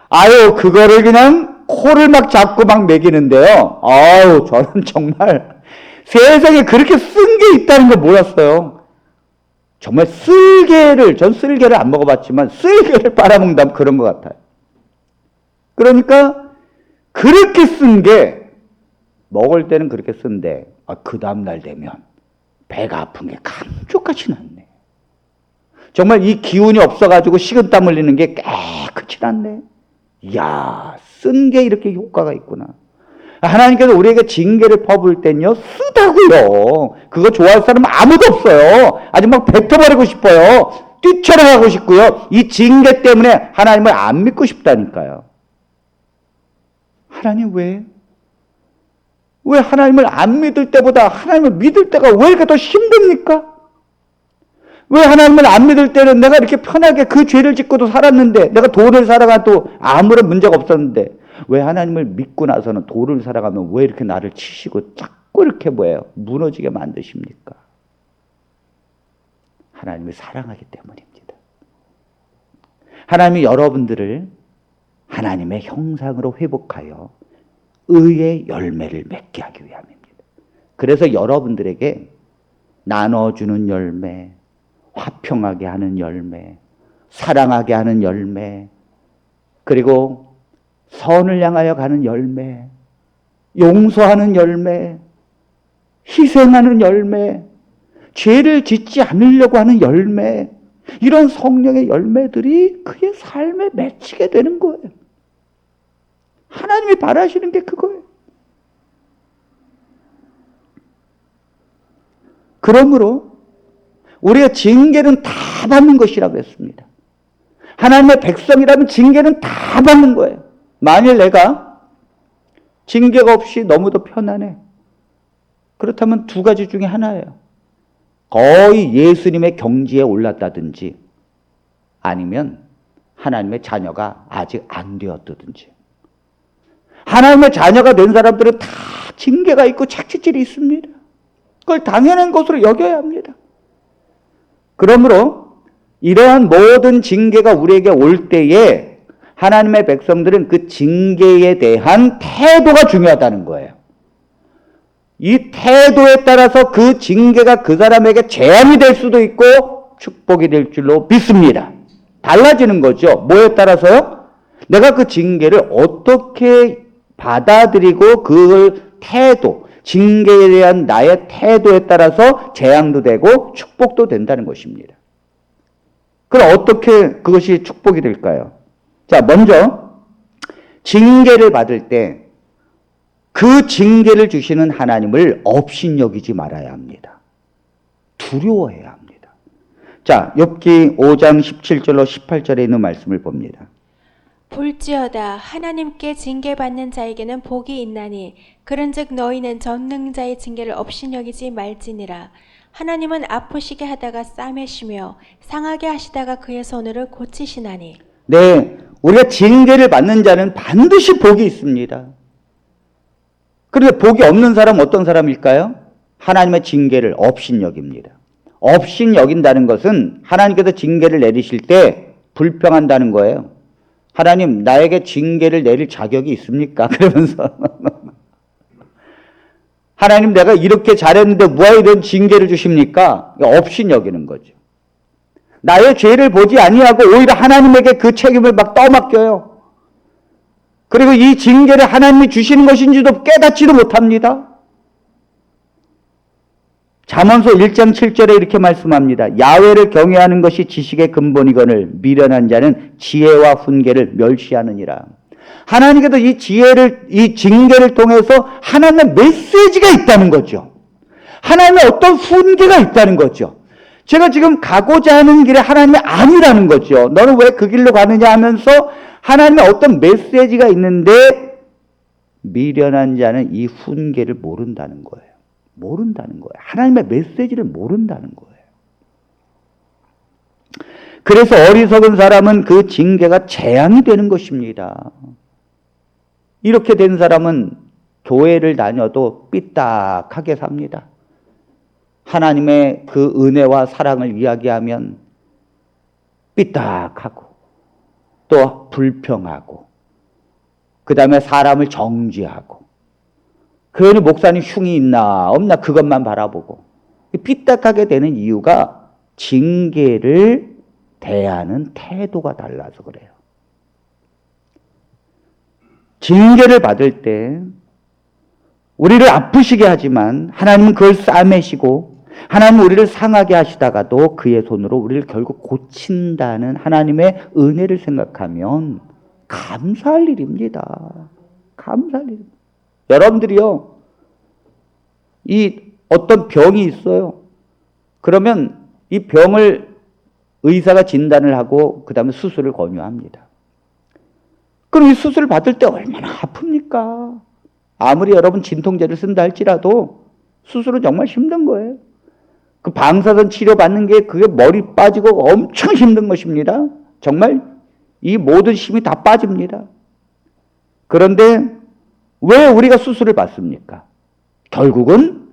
아유, 그거를 그냥 코를 막 잡고 막 먹이는데요. 아유, 저는 정말 세상에 그렇게 쓴 게 있다는 걸 몰랐어요. 정말 전 쓸개를 안 먹어봤지만 쓸개를 빨아먹는다면 그런 것 같아요. 그러니까 그렇게 쓴 게 먹을 때는 그렇게 쓴데 그 다음날 되면 배가 아픈 게 감쪽같이 났네. 정말 이 기운이 없어가지고 식은땀 흘리는 게 깨끗이 났네. 이야, 쓴 게 이렇게 효과가 있구나. 하나님께서 우리에게 징계를 퍼부을 땐요, 쓰다고요. 그거 좋아할 사람은 아무도 없어요. 아주 막 뱉어버리고 싶어요. 뛰쳐나가고 싶고요. 이 징계 때문에 하나님을 안 믿고 싶다니까요. 하나님 왜 하나님을 안 믿을 때보다 하나님을 믿을 때가 왜 이렇게 더 힘듭니까? 왜 하나님을 안 믿을 때는 내가 이렇게 편하게 그 죄를 짓고도 살았는데, 내가 도를 살아가도 아무런 문제가 없었는데, 왜 하나님을 믿고 나서는 도를 살아가면 왜 이렇게 나를 치시고 자꾸 이렇게 무너지게 만드십니까? 하나님을 사랑하기 때문입니다. 하나님이 여러분들을 하나님의 형상으로 회복하여 의의 열매를 맺게 하기 위함입니다. 그래서 여러분들에게 나눠주는 열매, 화평하게 하는 열매, 사랑하게 하는 열매, 그리고 선을 향하여 가는 열매, 용서하는 열매, 희생하는 열매, 죄를 짓지 않으려고 하는 열매, 이런 성령의 열매들이 그의 삶에 맺히게 되는 거예요. 하나님이 바라시는 게 그거예요. 그러므로 우리가 징계는 다 받는 것이라고 했습니다. 하나님의 백성이라면 징계는 다 받는 거예요. 만일 내가 징계가 없이 너무도 편안해, 그렇다면 두 가지 중에 하나예요. 거의 예수님의 경지에 올랐다든지 아니면 하나님의 자녀가 아직 안 되었다든지. 하나님의 자녀가 된 사람들은 다 징계가 있고 착취질이 있습니다. 그걸 당연한 것으로 여겨야 합니다. 그러므로 이러한 모든 징계가 우리에게 올 때에 하나님의 백성들은 그 징계에 대한 태도가 중요하다는 거예요. 이 태도에 따라서 그 징계가 그 사람에게 재앙이 될 수도 있고 축복이 될 줄로 믿습니다. 달라지는 거죠. 뭐에 따라서요? 내가 그 징계를 어떻게 받아들이고 그 태도, 징계에 대한 나의 태도에 따라서 재앙도 되고 축복도 된다는 것입니다. 그럼 어떻게 그것이 축복이 될까요? 자, 먼저 징계를 받을 때 그 징계를 주시는 하나님을 업신여기지 말아야 합니다. 두려워해야 합니다. 자, 욥기 5장 17절로 18절에 있는 말씀을 봅니다. 볼지어다 하나님께 징계받는 자에게는 복이 있나니 그런즉 너희는 전능자의 징계를 업신여기지 말지니라. 하나님은 아프시게 하다가 싸매시며 상하게 하시다가 그의 손으로 고치시나니. 네, 우리가 징계를 받는 자는 반드시 복이 있습니다. 그런데 복이 없는 사람은 어떤 사람일까요? 하나님의 징계를 업신여깁니다. 업신여긴다는 것은 하나님께서 징계를 내리실 때 불평한다는 거예요. 하나님, 나에게 징계를 내릴 자격이 있습니까? 그러면서 하나님, 내가 이렇게 잘했는데 뭐하 이런 징계를 주십니까? 업신여기는 거죠. 나의 죄를 보지 아니하고 오히려 하나님에게 그 책임을 막 떠맡겨요. 그리고 이 징계를 하나님이 주시는 것인지도 깨닫지도 못합니다. 잠언서 1장 7절에 이렇게 말씀합니다. 야훼를 경외하는 것이 지식의 근본이거늘 미련한 자는 지혜와 훈계를 멸시하느니라. 하나님께도 이 지혜를, 이 징계를 통해서 하나님의 메시지가 있다는 거죠. 하나님의 어떤 훈계가 있다는 거죠. 제가 지금 가고자 하는 길에 하나님이 아니라는 거죠. 너는 왜 그 길로 가느냐 하면서 하나님의 어떤 메시지가 있는데 미련한 자는 이 훈계를 모른다는 거예요. 모른다는 거예요. 하나님의 메시지를 모른다는 거예요. 그래서 어리석은 사람은 그 징계가 재앙이 되는 것입니다. 이렇게 된 사람은 교회를 다녀도 삐딱하게 삽니다. 하나님의 그 은혜와 사랑을 이야기하면 삐딱하고 또 불평하고 그 다음에 사람을 정죄하고 교회는 목사님 흉이 있나 없나 그것만 바라보고 삐딱하게 되는 이유가 징계를 대하는 태도가 달라서 그래요. 징계를 받을 때 우리를 아프시게 하지만 하나님은 그걸 싸매시고 하나님은 우리를 상하게 하시다가도 그의 손으로 우리를 결국 고친다는 하나님의 은혜를 생각하면 감사할 일입니다. 감사할 일입니다. 여러분들이요, 이 어떤 병이 있어요. 그러면 이 병을 의사가 진단을 하고 그 다음에 수술을 권유합니다. 그럼 이 수술을 받을 때 얼마나 아픕니까? 아무리 여러분 진통제를 쓴다 할지라도 수술은 정말 힘든 거예요. 그 방사선 치료 받는 게 그게 머리 빠지고 엄청 힘든 것입니다. 정말 이 모든 힘이 다 빠집니다. 그런데 왜 우리가 수술을 받습니까? 결국은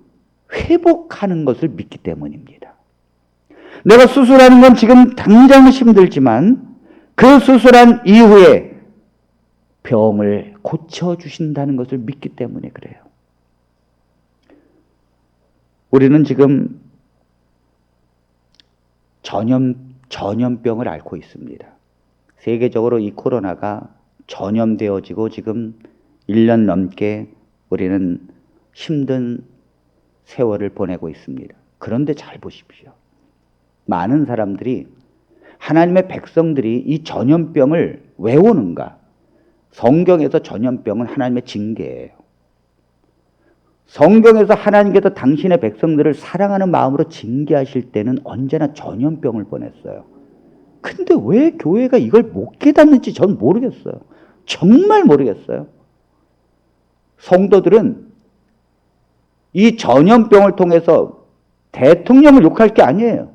회복하는 것을 믿기 때문입니다. 내가 수술하는 건 지금 당장은 힘들지만 그 수술한 이후에 병을 고쳐주신다는 것을 믿기 때문에 그래요. 우리는 지금 전염병을 앓고 있습니다. 세계적으로 이 코로나가 전염되어지고 지금 1년 넘게 우리는 힘든 세월을 보내고 있습니다. 그런데 잘 보십시오. 많은 사람들이 하나님의 백성들이 이 전염병을 왜 오는가? 성경에서 전염병은 하나님의 징계예요. 성경에서 하나님께서 당신의 백성들을 사랑하는 마음으로 징계하실 때는 언제나 전염병을 보냈어요. 근데 왜 교회가 이걸 못 깨닫는지 전 모르겠어요. 정말 모르겠어요. 성도들은 이 전염병을 통해서 대통령을 욕할 게 아니에요.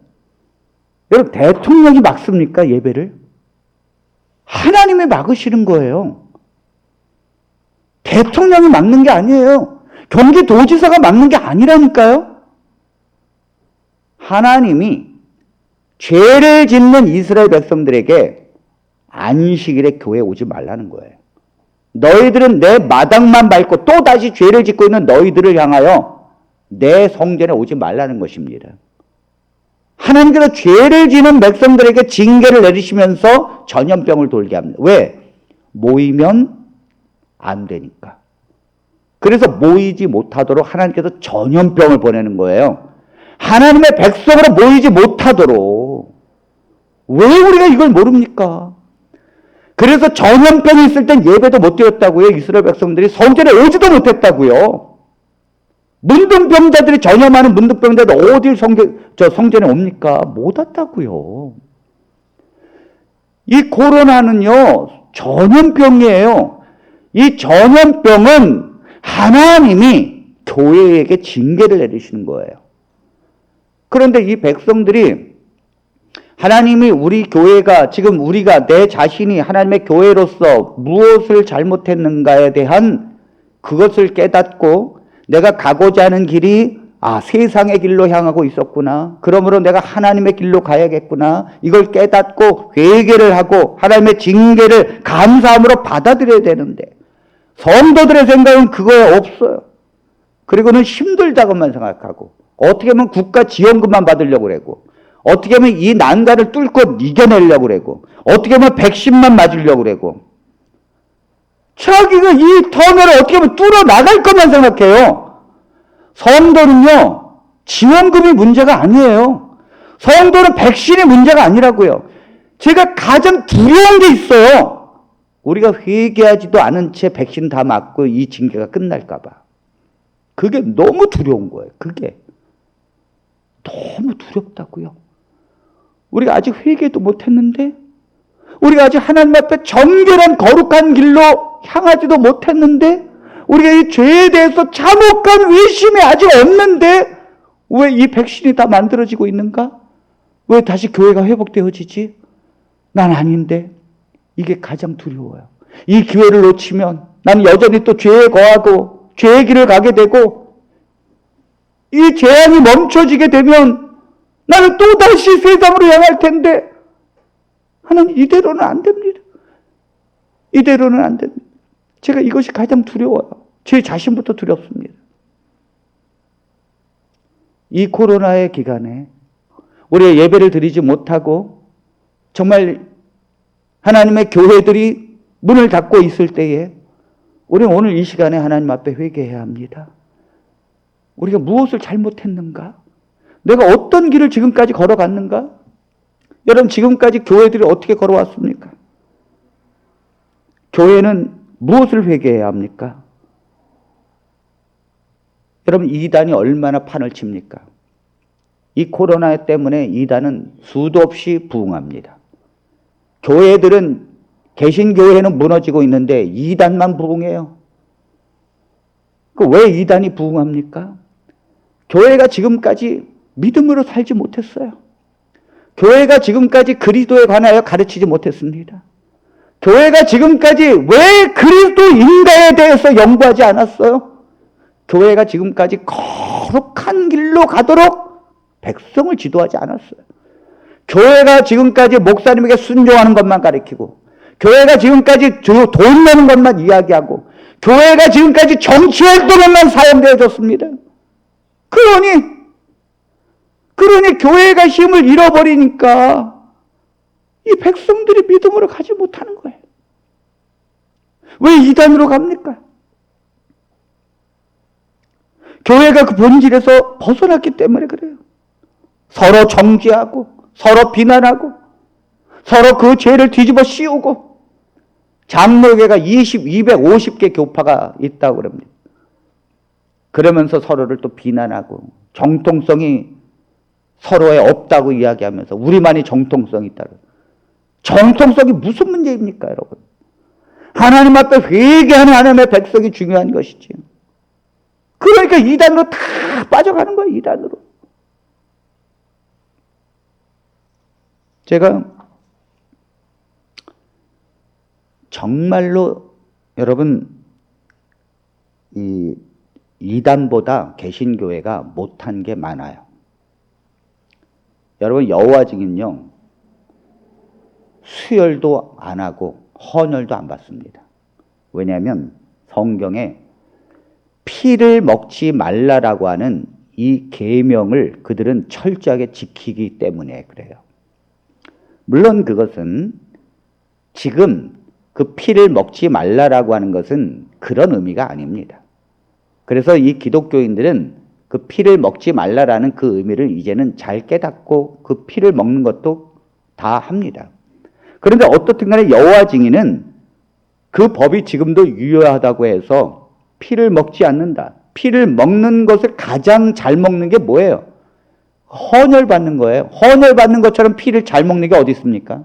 여러분, 대통령이 막습니까, 예배를? 하나님이 막으시는 거예요. 대통령이 막는 게 아니에요. 경기도지사가 막는 게 아니라니까요. 하나님이 죄를 짓는 이스라엘 백성들에게 안식일에 교회에 오지 말라는 거예요. 너희들은 내 마당만 밟고 또다시 죄를 짓고 있는 너희들을 향하여 내 성전에 오지 말라는 것입니다. 하나님께서 죄를 지는 백성들에게 징계를 내리시면서 전염병을 돌게 합니다. 왜? 모이면 안 되니까. 그래서 모이지 못하도록 하나님께서 전염병을 보내는 거예요. 하나님의 백성으로 모이지 못하도록. 왜 우리가 이걸 모릅니까? 그래서 전염병이 있을 땐 예배도 못 드렸다고요. 이스라엘 백성들이 성전에 오지도 못했다고요. 문둥병자들이 전염하는 문둥병자들 어딜 성전에 옵니까? 못 왔다고요. 이 코로나는요, 전염병이에요. 이 전염병은 하나님이 교회에게 징계를 내리시는 거예요. 그런데 이 백성들이 하나님이 우리 교회가 지금 우리가 내 자신이 하나님의 교회로서 무엇을 잘못했는가에 대한 그것을 깨닫고 내가 가고자 하는 길이 세상의 길로 향하고 있었구나. 그러므로 내가 하나님의 길로 가야겠구나. 이걸 깨닫고 회개를 하고 하나님의 징계를 감사함으로 받아들여야 되는데 성도들의 생각은 그거에 없어요. 그리고는 힘들다고만 생각하고 어떻게 하면 국가 지원금만 받으려고 그러고 어떻게 하면 이 난간을 뚫고 이겨내려고 그러고 어떻게 하면 백신만 맞으려고 그러고 자기가 이 터널을 어떻게 하면 뚫어 나갈 것만 생각해요. 성도는요, 지원금이 문제가 아니에요. 성도는 백신이 문제가 아니라고요. 제가 가장 두려운 게 있어요. 우리가 회개하지도 않은 채 백신 다 맞고 이 징계가 끝날까 봐. 그게 너무 두려운 거예요. 그게 너무 두렵다고요. 우리가 아직 회개도 못했는데 우리가 아직 하나님 앞에 정결한 거룩한 길로 향하지도 못했는데 우리가 이 죄에 대해서 참혹한 의심이 아직 없는데 왜 이 백신이 다 만들어지고 있는가? 왜 다시 교회가 회복되어지지? 난 아닌데. 이게 가장 두려워요. 이 기회를 놓치면 나는 여전히 또 죄에 거하고 죄의 길을 가게 되고 이 재앙이 멈춰지게 되면 나는 또다시 세상으로 향할 텐데 하나님 이대로는 안 됩니다. 이대로는 안 됩니다. 제가 이것이 가장 두려워요. 제 자신부터 두렵습니다. 이 코로나의 기간에 우리가 예배를 드리지 못하고 정말 하나님의 교회들이 문을 닫고 있을 때에 우리는 오늘 이 시간에 하나님 앞에 회개해야 합니다. 우리가 무엇을 잘못했는가? 내가 어떤 길을 지금까지 걸어갔는가? 여러분, 지금까지 교회들이 어떻게 걸어왔습니까? 교회는 무엇을 회개해야 합니까? 여러분, 이단이 얼마나 판을 칩니까? 이 코로나 때문에 이단은 수도 없이 부흥합니다. 교회들은 개신교회는 무너지고 있는데 이단만 부흥해요. 왜 이단이 부흥합니까? 교회가 지금까지 믿음으로 살지 못했어요. 교회가 지금까지 그리스도에 관하여 가르치지 못했습니다. 교회가 지금까지 왜 그리스도인가에 대해서 연구하지 않았어요? 교회가 지금까지 거룩한 길로 가도록 백성을 지도하지 않았어요. 교회가 지금까지 목사님에게 순종하는 것만 가르치고 교회가 지금까지 돈 내는 것만 이야기하고 교회가 지금까지 정치활동에만 사용되어졌습니다. 그러니 그러니 교회가 힘을 잃어버리니까 이 백성들이 믿음으로 가지 못하는 거예요. 왜 이단으로 갑니까? 교회가 그 본질에서 벗어났기 때문에 그래요. 서로 정죄하고 서로 비난하고 서로 그 죄를 뒤집어 씌우고, 장로교가 250개 교파가 있다고 그럽니다. 그러면서 서로를 또 비난하고 정통성이 서로에 없다고 이야기하면서 우리만이 정통성이 있다고. 정통성이 무슨 문제입니까, 여러분? 하나님 앞에 회개하는 하나님의 백성이 중요한 것이지. 그러니까 이단으로 다 빠져가는 거예요, 이단으로. 제가 정말로 여러분, 이 이단보다 개신교회가 못한 게 많아요. 여러분, 여호와 증인은요, 수혈도 안 하고 헌혈도 안 받습니다. 왜냐하면 성경에 피를 먹지 말라라고 하는 이 계명을 그들은 철저하게 지키기 때문에 그래요. 물론 그것은 지금 그 피를 먹지 말라라고 하는 것은 그런 의미가 아닙니다. 그래서 이 기독교인들은 그 피를 먹지 말라라는 그 의미를 이제는 잘 깨닫고 그 피를 먹는 것도 다 합니다. 그런데 어떻든 간에 여호와 증인은 그 법이 지금도 유효하다고 해서 피를 먹지 않는다. 피를 먹는 것을 가장 잘 먹는 게 뭐예요? 헌혈 받는 거예요. 헌혈 받는 것처럼 피를 잘 먹는 게 어디 있습니까?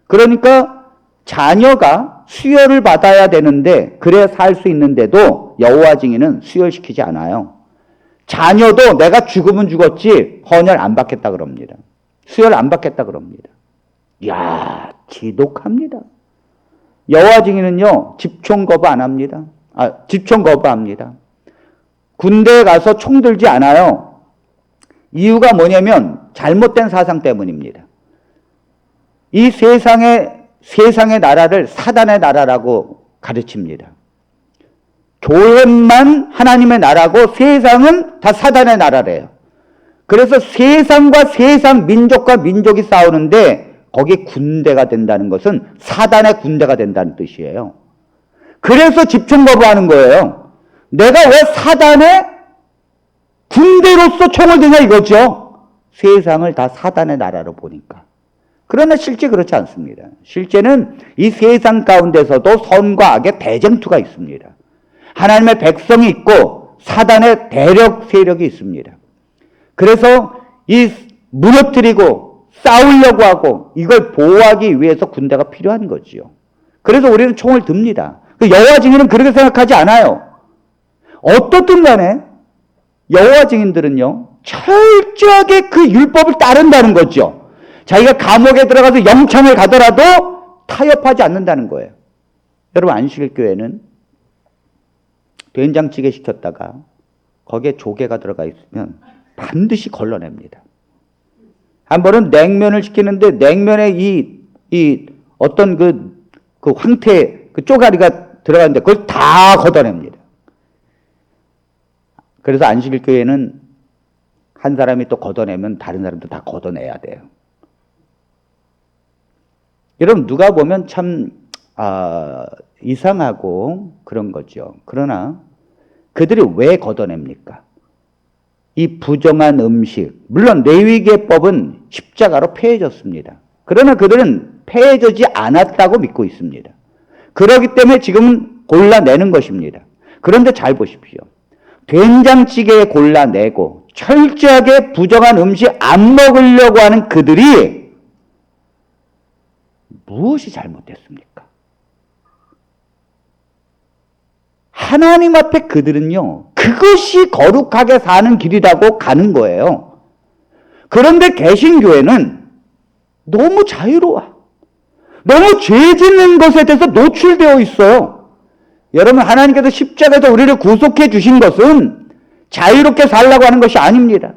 그러니까 자녀가 수혈을 받아야 되는데 그래야 살 수 있는데도 여호와 증인은 수혈시키지 않아요. 자녀도 내가 죽으면 죽었지 헌혈 안 받겠다 그럽니다. 수혈 안 받겠다 그럽니다. 이야, 지독합니다. 여호와 증인은요, 집총 거부 안 합니다. 집총 거부합니다. 군대에 가서 총 들지 않아요. 이유가 뭐냐면 잘못된 사상 때문입니다. 이 세상의 나라를 사단의 나라라고 가르칩니다. 교회만 하나님의 나라고 세상은 다 사단의 나라래요. 그래서 세상과 세상, 민족과 민족이 싸우는데 거기 군대가 된다는 것은 사단의 군대가 된다는 뜻이에요. 그래서 집총 거부하는 거예요. 내가 왜 사단의 군대로서 총을 드냐 이거죠. 세상을 다 사단의 나라로 보니까. 그러나 실제 그렇지 않습니다. 실제는 이 세상 가운데서도 선과 악의 대쟁투가 있습니다. 하나님의 백성이 있고 사단의 대력 세력이 있습니다. 그래서 이 무너뜨리고 싸우려고 하고 이걸 보호하기 위해서 군대가 필요한 거지요. 그래서 우리는 총을 듭니다. 여호와 증인은 그렇게 생각하지 않아요. 어떻든 간에 여호와 증인들은요, 철저하게 그 율법을 따른다는 거죠. 자기가 감옥에 들어가서 영창을 가더라도 타협하지 않는다는 거예요. 여러분, 안식일 교회는 된장찌개 시켰다가 거기에 조개가 들어가 있으면 반드시 걸러냅니다. 한 번은 냉면을 시키는데 냉면에 이 어떤 그 황태 그 쪼가리가 들어가는데 그걸 다 걷어냅니다. 그래서 안식일 교회는 한 사람이 또 걷어내면 다른 사람도 다 걷어내야 돼요. 여러분, 누가 보면 참 이상하고 그런 거죠. 그러나 그들이 왜 걷어냅니까? 이 부정한 음식, 물론 레위기법은 십자가로 폐해졌습니다. 그러나 그들은 폐해지지 않았다고 믿고 있습니다. 그렇기 때문에 지금은 골라내는 것입니다. 그런데 잘 보십시오. 된장찌개에 골라내고 철저하게 부정한 음식 안 먹으려고 하는 그들이 무엇이 잘못됐습니까? 하나님 앞에 그들은요, 그것이 거룩하게 사는 길이라고 가는 거예요. 그런데 개신교회는 너무 자유로워. 너무 죄 짓는 것에 대해서 노출되어 있어요. 여러분, 하나님께서 십자가에서 우리를 구속해 주신 것은 자유롭게 살라고 하는 것이 아닙니다.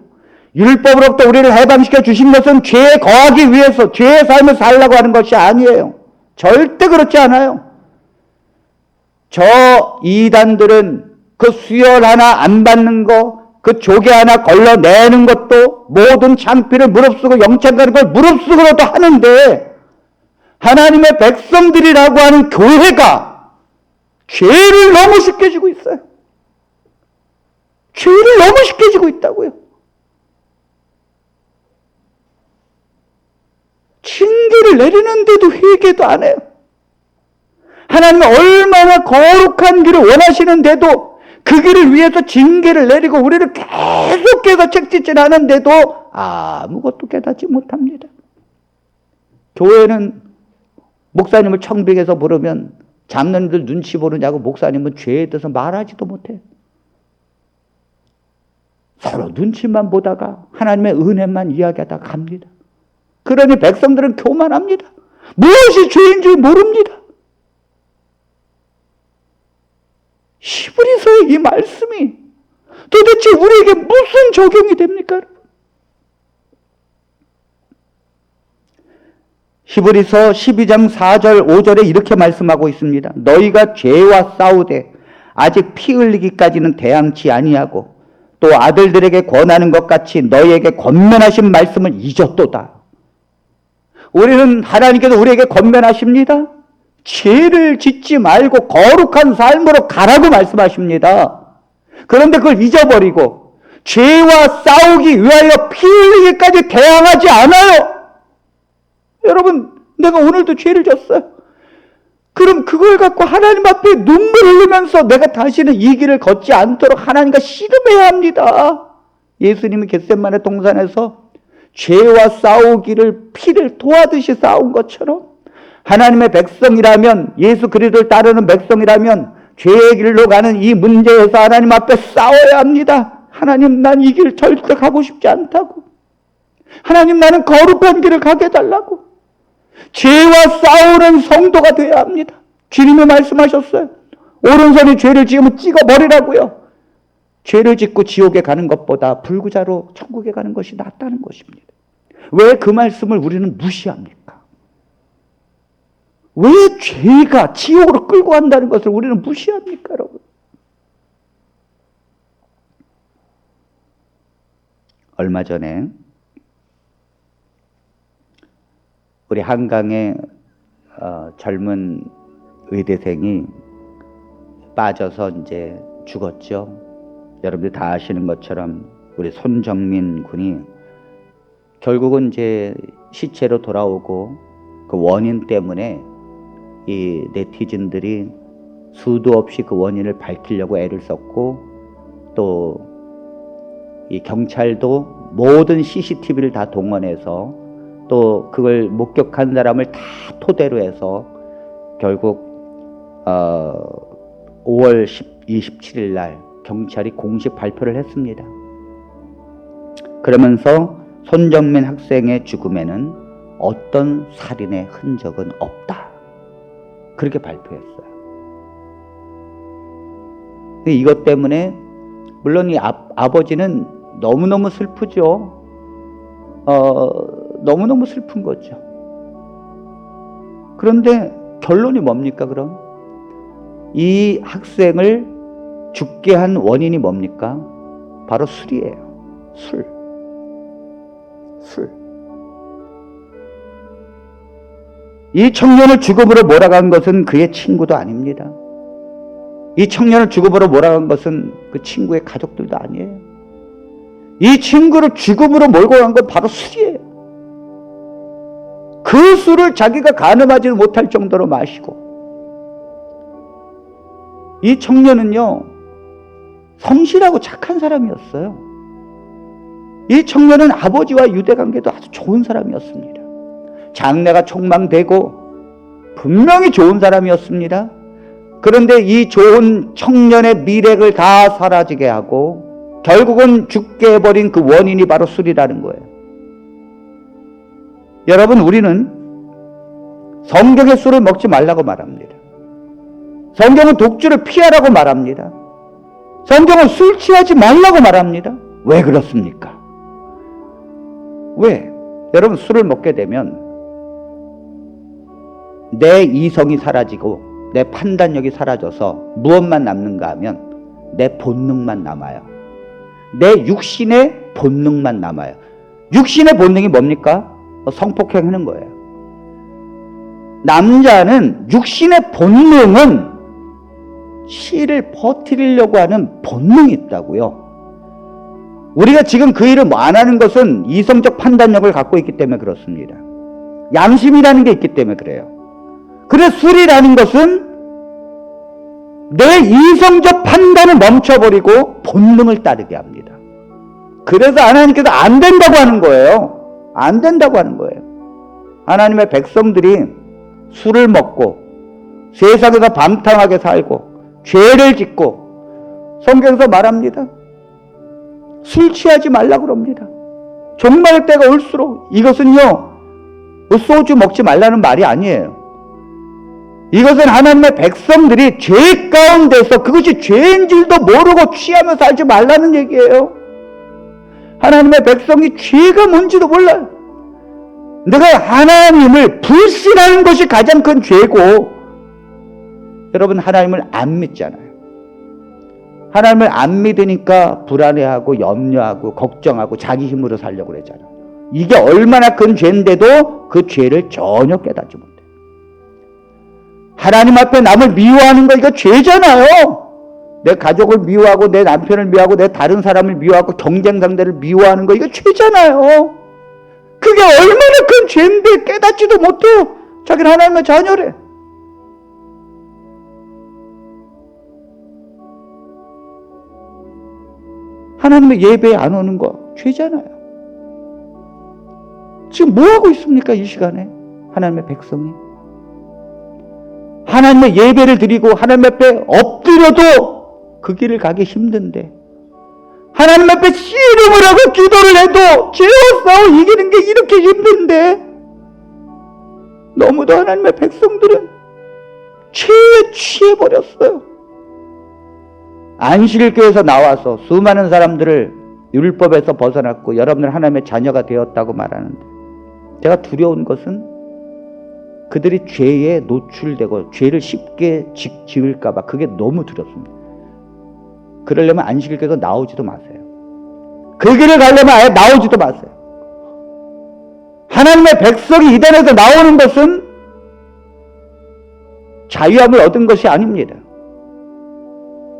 율법으로부터 우리를 해방시켜 주신 것은 죄에 거하기 위해서 죄의 삶을 살라고 하는 것이 아니에요. 절대 그렇지 않아요. 저 이단들은 그 수혈 하나 안 받는 거, 그 조개 하나 걸러내는 것도 모든 창피를 무릅쓰고 영창 가는 걸 무릅쓰고도 하는데 하나님의 백성들이라고 하는 교회가 죄를 너무 쉽게 지고 있어요. 죄를 너무 쉽게 지고 있다고요. 징계를 내리는데도 회개도 안 해요. 하나님은 얼마나 거룩한 길을 원하시는데도 그 길을 위해서 징계를 내리고 우리를 계속해서 책짓질하는데도 아무것도 깨닫지 못합니다. 교회는 목사님을 청백에서 부르면 잡는들 눈치 보느냐고 목사님은 죄에 대해서 말하지도 못해요. 서로 눈치만 보다가 하나님의 은혜만 이야기하다가 갑니다. 그러니 백성들은 교만합니다. 무엇이 죄인 줄 모릅니다. 히브리서의 이 말씀이 도대체 우리에게 무슨 적용이 됩니까? 히브리서 12장 4절 5절에 이렇게 말씀하고 있습니다. 너희가 죄와 싸우되 아직 피 흘리기까지는 대항치 아니하고 또 아들들에게 권하는 것 같이 너희에게 권면하신 말씀을 잊었도다. 우리는 하나님께서 우리에게 권면하십니다. 죄를 짓지 말고 거룩한 삶으로 가라고 말씀하십니다. 그런데 그걸 잊어버리고 죄와 싸우기 위하여 피 흘리기까지 대항하지 않아요. 여러분, 내가 오늘도 죄를 졌어요. 그럼 그걸 갖고 하나님 앞에 눈물 흘리면서 내가 다시는 이 길을 걷지 않도록 하나님과 씨름해야 합니다. 예수님이 겟세마네 동산에서 죄와 싸우기를 피를 토하듯이 싸운 것처럼 하나님의 백성이라면, 예수 그리스도를 따르는 백성이라면 죄의 길로 가는 이 문제에서 하나님 앞에 싸워야 합니다. 하나님, 난 이 길 절대 가고 싶지 않다고. 하나님, 나는 거룩한 길을 가게 해달라고. 죄와 싸우는 성도가 되어야 합니다. 주님이 말씀하셨어요. 오른손이 죄를 지으면 찍어버리라고요. 죄를 짓고 지옥에 가는 것보다 불구자로 천국에 가는 것이 낫다는 것입니다. 왜 그 말씀을 우리는 무시합니까? 왜 죄가 지옥으로 끌고 간다는 것을 우리는 무시합니까, 여러분? 얼마 전에 우리 한강에 젊은 의대생이 빠져서 이제 죽었죠. 여러분들 다 아시는 것처럼 우리 손정민 군이 결국은 이제 시체로 돌아오고 그 원인 때문에 이 네티즌들이 수도 없이 그 원인을 밝히려고 애를 썼고 또 이 경찰도 모든 CCTV를 다 동원해서 또 그걸 목격한 사람을 다 토대로 해서 결국 5월 27일 날 경찰이 공식 발표를 했습니다. 그러면서 손정민 학생의 죽음에는 어떤 살인의 흔적은 없다. 그렇게 발표했어요. 이것 때문에 물론 이 아버지는 너무너무 슬프죠. 너무너무 슬픈 거죠. 그런데 결론이 뭡니까, 그럼? 이 학생을 죽게 한 원인이 뭡니까? 바로 술이에요. 술. 이 청년을 죽음으로 몰아간 것은 그의 친구도 아닙니다. 이 청년을 죽음으로 몰아간 것은 그 친구의 가족들도 아니에요. 이 친구를 죽음으로 몰고 간 건 바로 술이에요. 그 술을 자기가 가늠하지는 못할 정도로 마시고, 이 청년은요 성실하고 착한 사람이었어요. 이 청년은 아버지와 유대관계도 아주 좋은 사람이었습니다. 장래가 촉망되고 분명히 좋은 사람이었습니다. 그런데 이 좋은 청년의 미래를 다 사라지게 하고 결국은 죽게 해버린 그 원인이 바로 술이라는 거예요. 여러분, 우리는 성경의 술을 먹지 말라고 말합니다. 성경은 독주를 피하라고 말합니다. 성경은 술 취하지 말라고 말합니다. 왜 그렇습니까? 왜? 여러분, 술을 먹게 되면 내 이성이 사라지고 내 판단력이 사라져서 무엇만 남는가 하면 내 본능만 남아요. 내 육신의 본능만 남아요. 육신의 본능이 뭡니까? 성폭행하는 거예요. 남자는 육신의 본능은 씨를 퍼뜨리려고 하는 본능이 있다고요. 우리가 지금 그 일을 안 하는 것은 이성적 판단력을 갖고 있기 때문에 그렇습니다. 양심이라는 게 있기 때문에 그래요. 그래서 술이라는 것은 내 이성적 판단을 멈춰버리고 본능을 따르게 합니다. 그래서 하나님께서 안 된다고 하는 거예요. 안 된다고 하는 거예요. 하나님의 백성들이 술을 먹고 세상에서 방탕하게 살고 죄를 짓고 성경에서 말합니다. 술 취하지 말라고 그럽니다. 종말의 때가 올수록 이것은요, 소주 먹지 말라는 말이 아니에요. 이것은 하나님의 백성들이 죄 가운데서 그것이 죄인 줄도 모르고 취하며 살지 말라는 얘기예요. 하나님의 백성이 죄가 뭔지도 몰라요. 내가 하나님을 불신하는 것이 가장 큰 죄고, 여러분 하나님을 안 믿잖아요. 하나님을 안 믿으니까 불안해하고 염려하고 걱정하고 자기 힘으로 살려고 그러잖아요. 이게 얼마나 큰 죄인데도 그 죄를 전혀 깨닫지 못해요. 하나님 앞에 남을 미워하는 거 이거 죄잖아요. 내 가족을 미워하고 내 남편을 미워하고 내 다른 사람을 미워하고 경쟁 상대를 미워하는 거 이거 죄잖아요. 그게 얼마나 큰 죄인데 깨닫지도 못해요. 자기는 하나님의 자녀래. 하나님의 예배에 안 오는 거 죄잖아요. 지금 뭐 하고 있습니까? 이 시간에 하나님의 백성이 하나님의 예배를 드리고 하나님 앞에 엎드려도 그 길을 가기 힘든데, 하나님 앞에 씨름을 하고 기도를 해도 죄와 싸워 이기는 게 이렇게 힘든데, 너무도 하나님의 백성들은 죄에 취해버렸어요. 안식일교회에서 나와서 수많은 사람들을 율법에서 벗어났고 여러분들 하나님의 자녀가 되었다고 말하는데, 제가 두려운 것은 그들이 죄에 노출되고 죄를 쉽게 지을까 봐 그게 너무 두렵습니다. 그러려면 안식일교회에서 나오지도 마세요. 그 길을 가려면 아예 나오지도 마세요. 하나님의 백성이 이단에서 나오는 것은 자유함을 얻은 것이 아닙니다.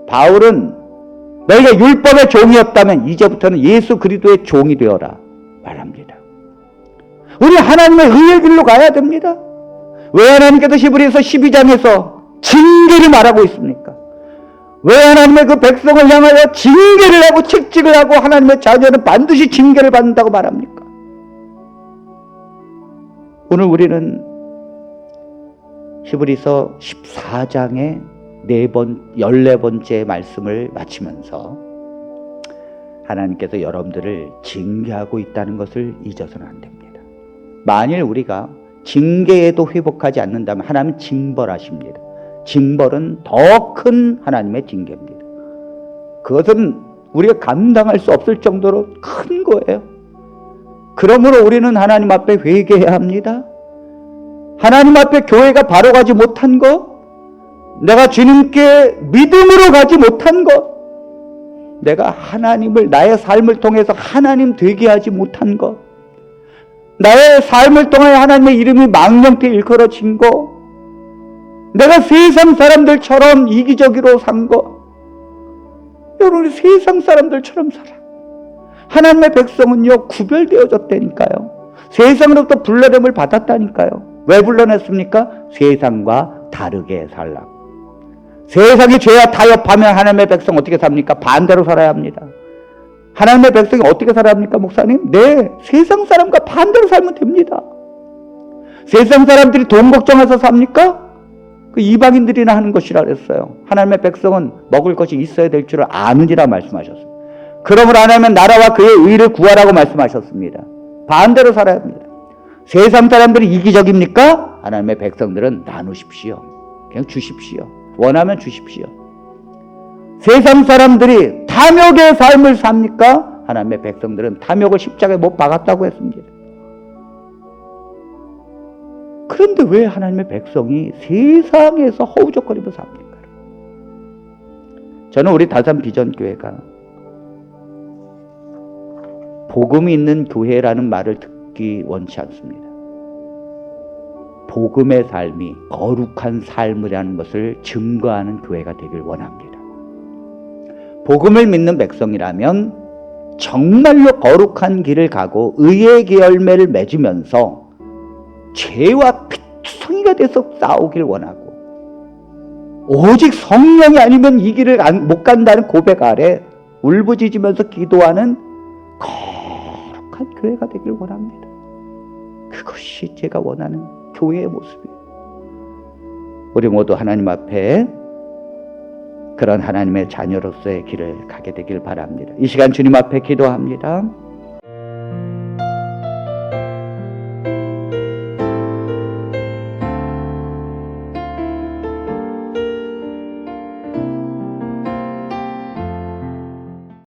바울은 너희가 율법의 종이었다면 이제부터는 예수 그리스도의 종이 되어라 말합니다. 우리 하나님의 의의 길로 가야 됩니다. 왜 하나님께서 히브리서 12장에서 징계를 말하고 있습니까? 왜 하나님의 그 백성을 향하여 징계를 하고 책직을 하고 하나님의 자녀는 반드시 징계를 받는다고 말합니까? 오늘 우리는 히브리서 14장의 14번째 말씀을 마치면서 하나님께서 여러분들을 징계하고 있다는 것을 잊어서는 안 됩니다. 만일 우리가 징계에도 회복하지 않는다면 하나님은 징벌하십니다. 징벌은 더 큰 하나님의 징계입니다. 그것은 우리가 감당할 수 없을 정도로 큰 거예요. 그러므로 우리는 하나님 앞에 회개해야 합니다. 하나님 앞에 교회가 바로 가지 못한 것, 내가 주님께 믿음으로 가지 못한 것, 내가 하나님을 나의 삶을 통해서 하나님 되게 하지 못한 것, 나의 삶을 통해 하나님의 이름이 망령되이 일컬어진 것, 내가 세상 사람들처럼 이기적으로 산 것, 여러분 세상 사람들처럼 살아. 하나님의 백성은요 구별되어졌다니까요. 세상으로부터 불러냄을 받았다니까요. 왜 불러냈습니까? 세상과 다르게 살라고. 세상이 죄와 타협하면 하나님의 백성 어떻게 삽니까? 반대로 살아야 합니다. 하나님의 백성이 어떻게 살아야 합니까, 목사님? 네, 세상 사람과 반대로 살면 됩니다. 세상 사람들이 돈 걱정해서 삽니까? 그 이방인들이나 하는 것이라 그랬어요. 하나님의 백성은 먹을 것이 있어야 될 줄을 아느니라 말씀하셨습니다. 그러므로 하나님은 나라와 그의 의를 구하라고 말씀하셨습니다. 반대로 살아야 합니다. 세상 사람들이 이기적입니까? 하나님의 백성들은 나누십시오. 그냥 주십시오. 원하면 주십시오. 세상 사람들이 탐욕의 삶을 삽니까? 하나님의 백성들은 탐욕을 십자가에 못 박았다고 했습니다. 그런데 왜 하나님의 백성이 세상에서 허우적거리며 삽니까? 저는 우리 다산 비전교회가 복음이 있는 교회라는 말을 듣기 원치 않습니다. 복음의 삶이 거룩한 삶이라는 것을 증거하는 교회가 되길 원합니다. 복음을 믿는 백성이라면 정말로 거룩한 길을 가고 의의 열매를 맺으면서 죄와 피투성이가 돼서 싸우길 원하고, 오직 성령이 아니면 이 길을 못 간다는 고백 아래 울부짖으면서 기도하는 거룩한 교회가 되길 원합니다. 그것이 제가 원하는 교회의 모습이에요. 우리 모두 하나님 앞에 그런 하나님의 자녀로서의 길을 가게 되길 바랍니다. 이 시간 주님 앞에 기도합니다.